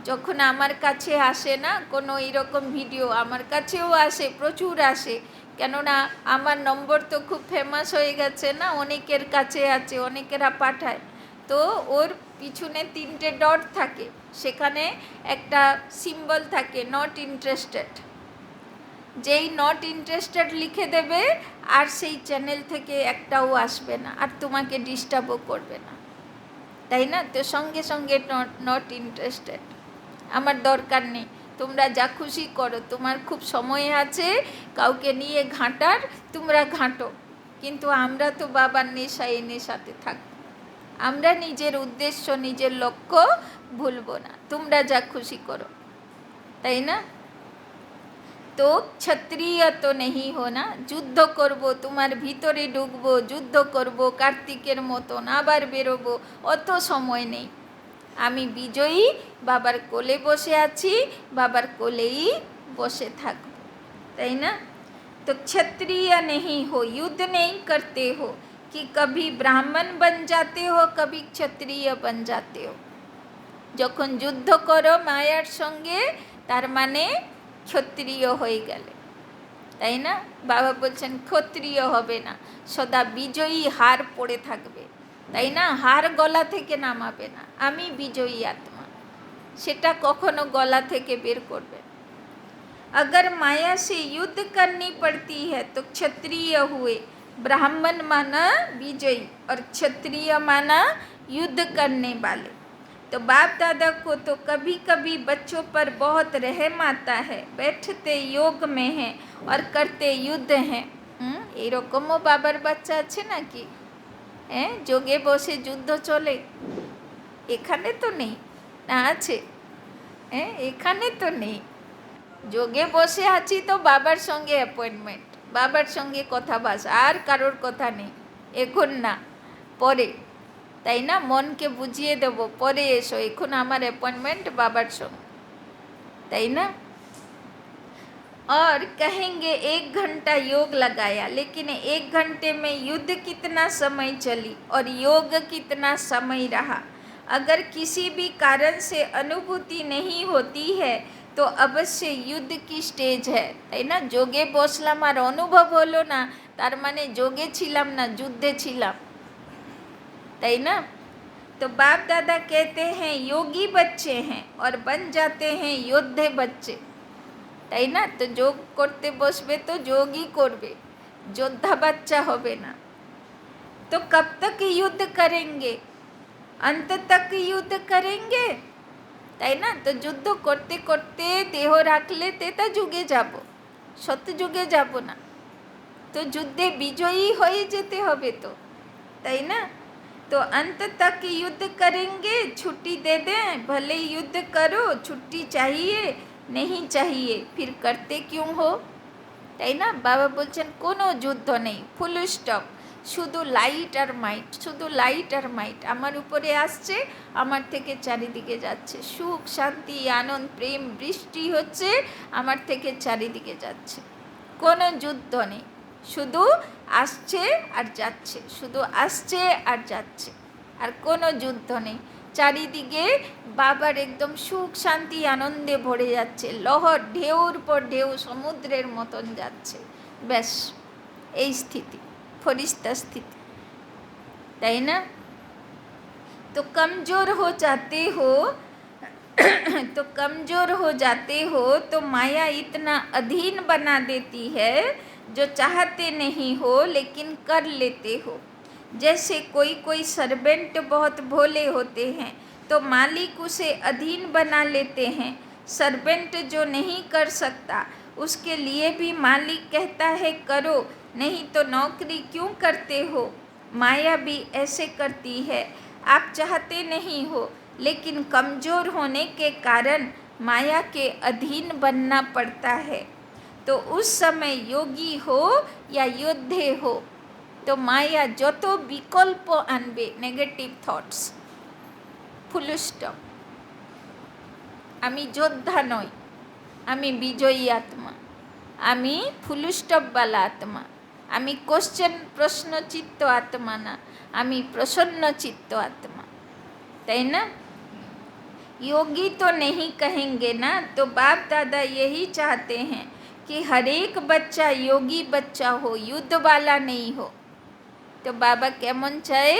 যখন আমার কাছে আসে না কোনো এরকম ভিডিও, আমার কাছেও আসে, প্রচুর আসে, কেননা আমার নম্বর তো খুব ফেমাস হয়ে গেছে না, অনেকের কাছে আছে, অনেকেরা পাঠায়। তো ওর পিছনে 3টে ডট থাকে, সেখানে একটা সিম্বল থাকে নট ইন্টারেস্টেড। যেই নট ইন্টারেস্টেড লিখে দেবে আর সেই চ্যানেল থেকে একটাও আসবে না, আর তোমাকে ডিস্টার্বও করবে না, তাই না। তো সঙ্গে সঙ্গে নট ইন্টারেস্টেড, আমার দরকার নেই, তোমরা যা খুশি করো, তোমার খুব সময় আছে কাউকে নিয়ে ঘাঁটার, তোমরা ঘাঁটো, কিন্তু আমরা তো বাবার নেশায় নেশাতে থাকবো, আমরা নিজের উদ্দেশ্য নিজের লক্ষ্য ভুলবো না, তোমরা যা খুশি করো, তাই না। তো ক্ষত্রিয় তো নেই হো না, যুদ্ধ করব, তোমার ভিতরে ঢুকবো, যুদ্ধ করব কার্তিকের মতন, আবার বেরোবো, অত সময় নেই। আমি বিজয়ী, বাবার কোলে বসে আছি, বাবার কোলেই বসে থাকব, তাই না। तो क्षत्रिय नहीं हो, युद्ध नहीं करते हो, कि कभी ब्राह्मण बन जाते हो, कभी क्षत्रिय बन जाते हो। যখন যুদ্ধ করো মায়ার সঙ্গে, তার মানে ক্ষত্রিয় হয়ে গেলে, তাই না। বাবা বলছেন ক্ষত্রিয় হবে না, সদা বিজয়ী হার পড়ে থাকবে, তাই না। হার গলা থেকে নামাবে না, আমি বিজয়ী আত্মা, সেটা কখনো গলা থেকে বের করবে। अगर माया से युद्ध करनी पड़ती है तो क्षत्रिय हुए, ब्राह्मण माना विजयी और क्षत्रिय माना युद्ध करने वाले। तो बाप दादा को तो कभी कभी बच्चों पर बहुत रहम आता है, बैठते योग में हैं और करते युद्ध हैं। এরকমও বাবার বাচ্চা আছে নাকি? যোগে বসে যুদ্ধ চলে? এখানে তো নেই, না আছে? এখানে তো নেই। যোগে বসে আছি তো বাবার সঙ্গে অ্যাপয়েন্টমেন্ট, বাবার সঙ্গে কথা বাস, আর কারোর কথা নেই, এখন না, পরে, তাই না। মনকে বুঝিয়ে দেব, পরে এসো, এখন আমার অ্যাপয়েন্টমেন্ট বাবার সঙ্গে, তাই না। और कहेंगे 1 घंटा योग लगाया, लेकिन 1 घंटे में युद्ध कितना समय चली और योग कितना समय रहा। अगर किसी भी कारण से अनुभूति नहीं होती है তো অবশ্যই যুদ্ধ কি স্টেজ হ্যাঁ, তাই না। যোগে বসলাম আর অনুভব হলো না, তার মানে যোগে ছিলাম না, যুদ্ধে ছিলাম, তাই না। तो बाप दादा कहते हैं योगी बच्चे हैं और बन जाते हैं योद्धे बच्चे, তাই না। তো যোগ করতে বসবে তো যোগই করবে, যোদ্ধা বাচ্চা হবে না। तो कब तक युद्ध करेंगे, अंत तक युद्ध करेंगे, তাই না? তো যুদ্ধ করতে করতে দেহ রাখলে তেতা যুগে যাব, সত্য যুগে যাব না। তো যুদ্ধে বিজয়ী হয়ে যেতে হবে তো, তাই না? तो अंत तक युद्ध करेंगे, छुट्टी दे दें, भले युद्ध करो, छुट्टी चाहिए नहीं चाहिए, फिर करते क्यों हो, তাই না? বাবা বলছেন কোনো যুদ্ধ নেই, ফুল স্টপ, শুধু লাইট আর মাইট, শুধু লাইট আর মাইট আমার উপরে আসছে, আমার থেকে চারিদিকে যাচ্ছে, সুখ শান্তি আনন্দ প্রেম বৃষ্টি হচ্ছে, আমার থেকে চারিদিকে যাচ্ছে, কোনো যুদ্ধ নেই, শুধু আসছে আর যাচ্ছে, শুধু আসছে আর যাচ্ছে, আর কোনো যুদ্ধ নেই। চারিদিকে বাবার একদম সুখ শান্তি আনন্দে ভরে যাচ্ছে, লহর ঢেউর পর ঢেউ সমুদ্রের মতন যাচ্ছে, ব্যাস এই স্থিতি, ফরিস্তা স্থিতি, তাই না? তো कमज़ोर हो जाते हो तो कमज़ोर हो जाते हो तो माया इतना अधीन बना देती है जो चाहते नहीं हो लेकिन कर लेते हो। जैसे कोई कोई सर्वेंट बहुत भोले होते हैं तो मालिक उसे अधीन बना लेते हैं। सर्वेंट जो नहीं कर सकता उसके लिए भी मालिक कहता है करो, नहीं तो नौकरी क्यों करते हो। माया भी ऐसे करती है, आप चाहते नहीं हो लेकिन कमज़ोर होने के कारण माया के अधीन बनना पड़ता है। तो उस समय योगी हो या योद्धे हो तो माया যত বিকল্প আনবে, নেগেটিভ থটস, ফুল স্টপ। আমি যোদ্ধা নই, আমি বিজয়ী আত্মা, আমি ফুল স্টপওয়ালা আত্মা, আমি প্রশ্নচিত্ত আত্মা না, আমি প্রসন্ন চিত্ত আত্মা, তাই না? योगी तो नहीं कहेंगे ना, तो बाप दादा यही चाहते हैं कि हर एक बच्चा योगी बच्चा हो, युद्ध वाला नहीं हो। तो बाबा কেমন চায়,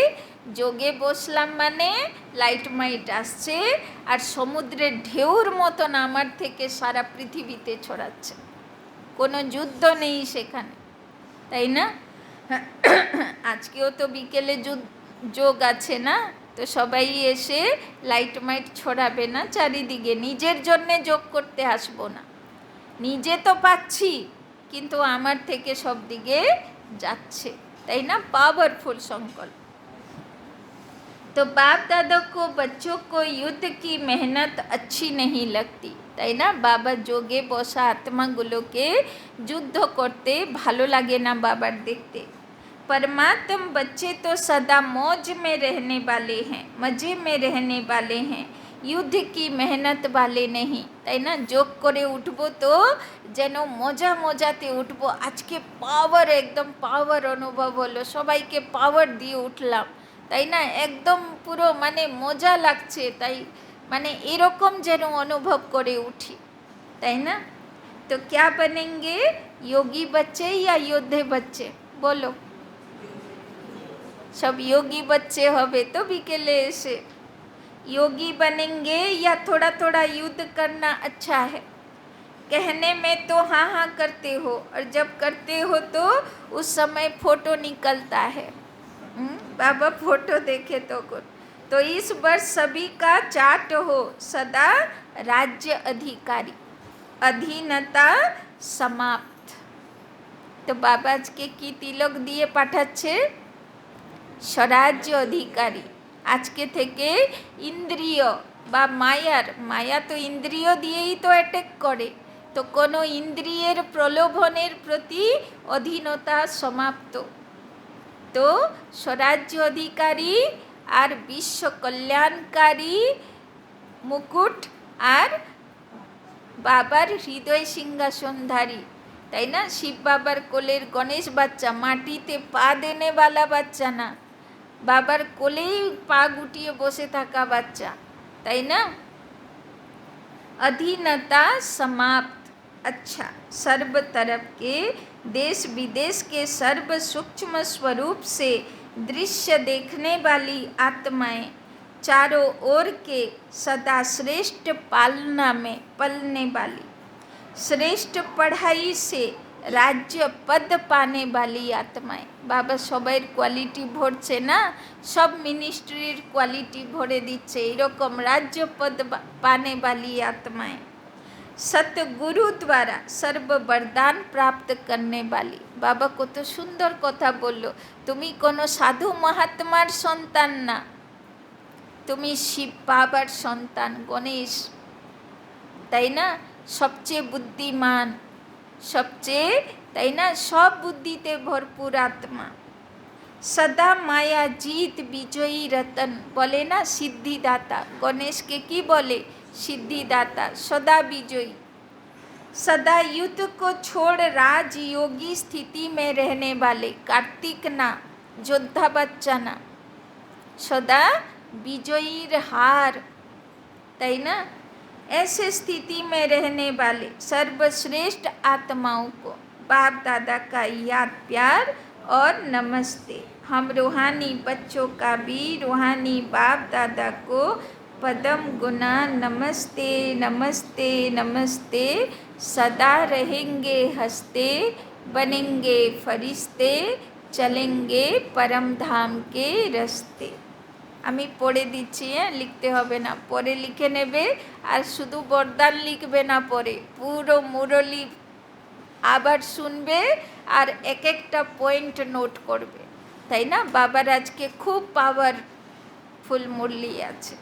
যোগে বসলাম মানে লাইট মাইট আসছে আর সমুদ্রের ঢেউর মতন আমার থেকে সারা পৃথিবীতে ছড়াচ্ছে, কোনো যুদ্ধ নেই সেখানে, তাই না? আজকেও তো বিকেলে যোগ আছে না, তো সবাই এসে লাইট মাইট ছড়াবে না চারিদিকে, নিজের জন্যে যোগ করতে আসবো না, নিজে তো পাচ্ছি কিন্তু আমার থেকে সব দিকে যাচ্ছে, তাই না? पावरफुल संकल्प। तो बाप दादा को बच्चों को युद्ध की मेहनत अच्छी नहीं लगती, তাই না? বাবা যোগে বসা আত্মাগুলোকে যুদ্ধ করতে ভালো লাগে না বাবার দেখতে। परमात्म बच्चे तो सदा मौज में रहने वाले हैं, मज़े में रहने वाले हैं, युद्ध की मेहनत वाले नहीं, তাই না? যোগ করে উঠবো তো যেন মজাতে উঠবো, আজকে পাওয়ার, একদম পাওয়ার অনুভব হলো, সবাইকে পাওয়ার দিয়ে উঠলাম, তাই না? একদম পুরো মানে মজা লাগছে, তাই মানে এরকম যেন অনুভব করে উঠি, তাই না? তো क्या बनेंगे, योगी बच्चे या योद्धे बच्चे, बोलो। सब योगी बच्चे হবে তো বিকেলে এসে, योगी बनेंगे या थोड़ा थोड़ा युद्ध करना अच्छा है। कहने में तो हाँ हाँ करते हो और जब करते हो तो उस समय फोटो निकलता है, बाबा फोटो देखे तो इस वर्ष सभी का चाट हो सदा राज्य अधिकारी, अधीनता समाप्त। तो बाबा আজকে কি তিলক দিয়ে পাঠাচ্ছে, স্বরাজ্য অধিকারী। আজকে থেকে ইন্দ্রিয় বা মায়া তো ইন্দ্রিয় দিয়েই তো অ্যাটাক করে, তো কোনো ইন্দ্রিয়ের প্রলোভনের প্রতি অধীনতা সমাপ্ত। তো স্বরাজ্য অধিকারী আর বিশ্ব কল্যাণকারী মুকুট আর বাবার হৃদয় সিংহাসনধারী, তাই না? শিব বাবার কোলের গণেশ বাচ্চা, মাটিতে পা দেনেওয়ালা বাচ্চা না, বাবার কোলেই পা গুটিয়ে বসে থাকা বাচ্চা, তাই না? अधीनता समाप्त। अच्छा, सर्व तरफ के देश विदेश के सर्व सूक्ष्म स्वरूप से दृश्य देखने वाली आत्माएं चारों ओर के सदा श्रेष्ठ पालना में पलने वाली, श्रेष्ठ पढ़ाई से राज्य पद पाने वाली आत्माएं। বাবা সবাইয়ের কোয়ালিটি ভরছে না, সব মিনিস্ট্রির কোয়ালিটি ভরে দিচ্ছে, এরকম রাজ্য পদ পানে वाली आत्माएं। सतगुरु द्वारा सर्व वरदान प्राप्त करने वाली। বাবা কত সুন্দর কথা বলল, তুমি কোনো সাধু মহাত্মার সন্তান না, তুমি শিব বাবার সন্তান, গণেশ, তাই না? সবচেয়ে বুদ্ধিমান, সবচেয়ে, তাই না, সব বুদ্ধিতে ভরপুর আত্মা। সদা মায়া জিত বিজয়ী রতন, বলে না সিদ্ধিদাতা, গণেশকে কি বলে? सिद्धिदाता, सदा विजयी, सदा युद्ध को छोड़ राजयोगी स्थिति में रहने वाले, कार्तिक ना, योद्धा बच्चा ना, सदा विजयीर हार, तय ना, ऐसे स्थिति में रहने वाले सर्वश्रेष्ठ आत्माओं को बाप दादा का याद प्यार और नमस्ते। हम रूहानी बच्चों का भी रूहानी बाप दादा को पदम गुना नमस्ते नमस्ते नमस्ते, सदा रहेंगे हंसते, बनेंगे फरिश्ते, चलेंगे परम धाम के रास्ते। আমি পড়ে দিচ্ছি, লিখতে হবে না, পরে লিখে নেবে। আর শুধু বরদান লিখবে না, পরে পুরো মুরলি আবার শুনবে আর এক একটা পয়েন্ট নোট করবে, তাই না? বাবার আজকে খুব পাওয়ারফুল মুরলি আছে।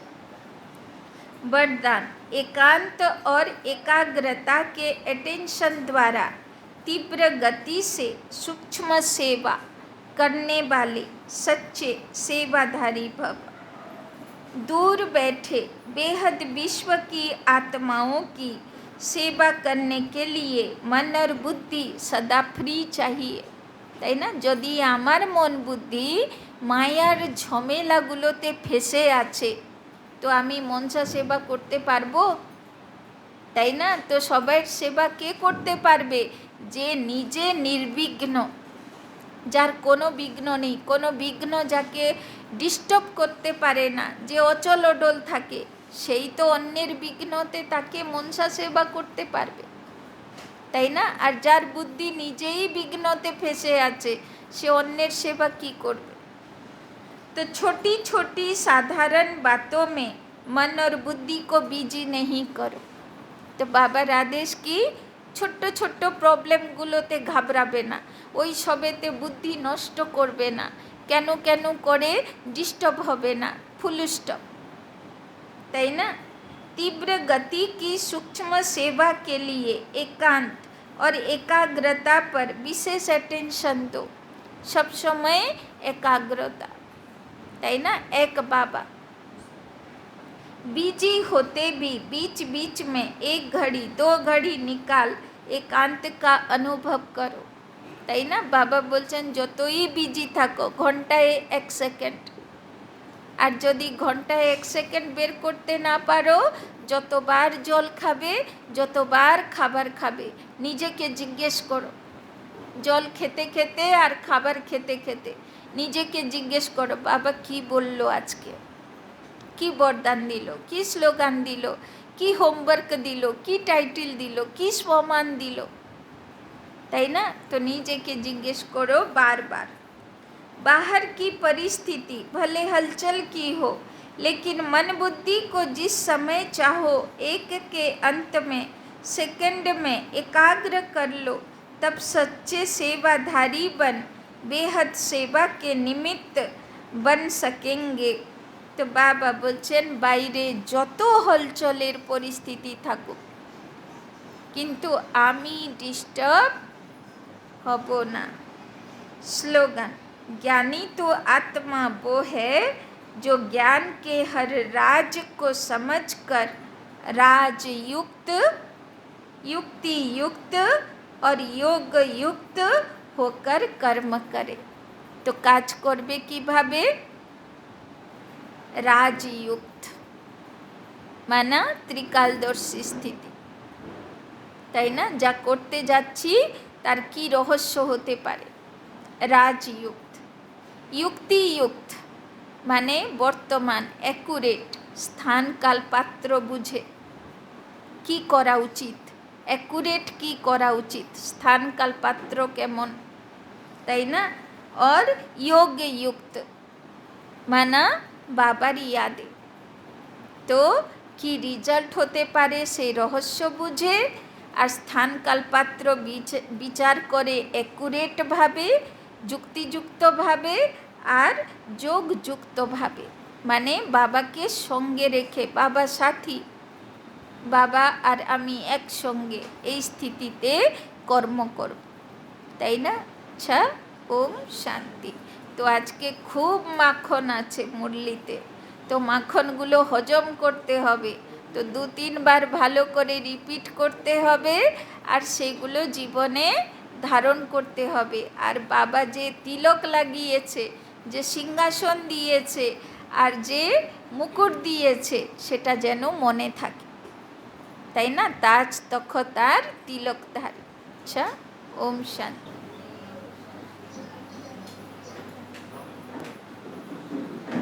वरदान, एकांत और एकाग्रता के अटेंशन द्वारा तीव्र गति से सूक्ष्म सेवा करने वाले सच्चे सेवाधारी भव। दूर बैठे बेहद विश्व की आत्माओं की सेवा करने के लिए मन और बुद्धि सदा फ्री चाहिए, তাই না? যদি আমার মন বুদ্ধি মায়ার ঝমেলাগুলোতে ফেসে আছে, তো আমি মনসা সেবা করতে পারবো? তাই না? তো সবার সেবা কে করতে পারবে? যে নিজে নির্বিঘ্ন, যার কোনো বিঘ্ন নেই, কোনো বিঘ্ন যাকে ডিস্টার্ব করতে পারে না, যে অচল অডল থাকে, সেই তো অন্যের বিঘ্নতে তাকে মনসা সেবা করতে পারবে, তাই না? আর যার বুদ্ধি নিজেই বিঘ্নতে ফেসে আছে, সে অন্যের সেবা কি করবে? तो छोटी छोटी साधारण बातों में मन और बुद्धि को बिजी नहीं करो। तो বাবার আদেশ কি? ছোট্ট ছোট্ট প্রবলেমগুলোতে ঘাবড়াবে না, ওই সবেতে বুদ্ধি নষ্ট করবে না, কেন কেন করে ডিস্টার্ব হবে না, ফুল স্টপ, তাই না? तीव्र गति की सूक्ष्म सेवा के लिए एकांत और एकाग्रता पर विशेष अटेंशन दो। सब समय एकाग्रता, তাই না? एक बाबा, बिजी होते भी बीच बीच में एक घड़ी दो घड़ी निकाल एकांत का अनुभव करो, তাই না? বাবা বলছেন যতই বিজি থাকো ঘন্টায় 1 সেকেন্ড, আর যদি ঘন্টায় 1 সেকেন্ড বের করতে না পারো, যতবার জল খাবে, যতবার খাবার খাবে, নিজেকে জিজ্ঞেস করো, জল খেতে খেতে আর খাবার খেতে খেতে নিজেকে জিজ্ঞেস করো, বাবা কি বললো আজকে, কি বরদান দিল, কি স্লোগান দিল, কি হোমওয়ার্ক দিল, কি টাইটেল দিল, কি সম্মান দিল, তাই না? তো নিজেকে জিজ্ঞেস করো बार बार। बाहर की परिस्थिति भले हलचल की हो, लेकिन मन बुद्धि को जिस समय चाहो एक के अंत में सेकंड में एकाग्र कर लो, तब सच्चे सेवाधारी बन बेहद सेवा के निमित्त बन सकेंगे। তো বাবা বলছেন বাইরে যত হলচলের পরিস্থিতি থাকুক, কিন্তু আমি ডিস্টার্ব হব না। স্লোগান, ज्ञानी तो आत्मा वो है जो ज्ञान के हर राज को समझकर राजयुक्त, युक्ति युक्त और योग युक्त होकर कर्म करे। तो কাজ করবে কিভাবে? রাজयुक्त মানে ত্রিকালদর্শী স্থিতি, তাই না? যা করতে যাচ্ছি তার কি রহস্য হতে পারে? রাজयुक्त। युक्तियुक्त মানে বর্তমান, অ্যাকুরেট, স্থান কাল পাত্র বুঝে কি করা উচিত, অ্যাকুরেট কি করা উচিত, স্থান কাল পাত্র কেমন, তাই না? और योग्य युक्त মানা বাবার ইয়াদে। তো কি রেজাল্ট হতে পারে সেই রহস্য বুঝে আর স্থান কালপাত্র বিচার করে অ্যাকুরেটভাবে, যুক্তিযুক্তভাবে আর যোগযুক্তভাবে, মানে বাবাকে সঙ্গে রেখে, বাবা সাথী, বাবা আর আমি একসঙ্গে, এই স্থিতিতে কর্ম করব, তাই না? আচ্ছা, ওম শান্তি। তো আজকে খুব মাখন আছে মুরলিতে, তো মাখনগুলো হজম করতে হবে, তো 2-3 বার ভালো করে রিপিট করতে হবে আর সেগুলো জীবনে ধারণ করতে হবে। আর বাবা যে তিলক লাগিয়েছে, যে সিংহাসন দিয়েছে আর যে মুকুট দিয়েছে, সেটা যেন মনে থাকে, তাই না? তাজ তখত আর তিলকধারী। আচ্ছা, ওম শান্তি।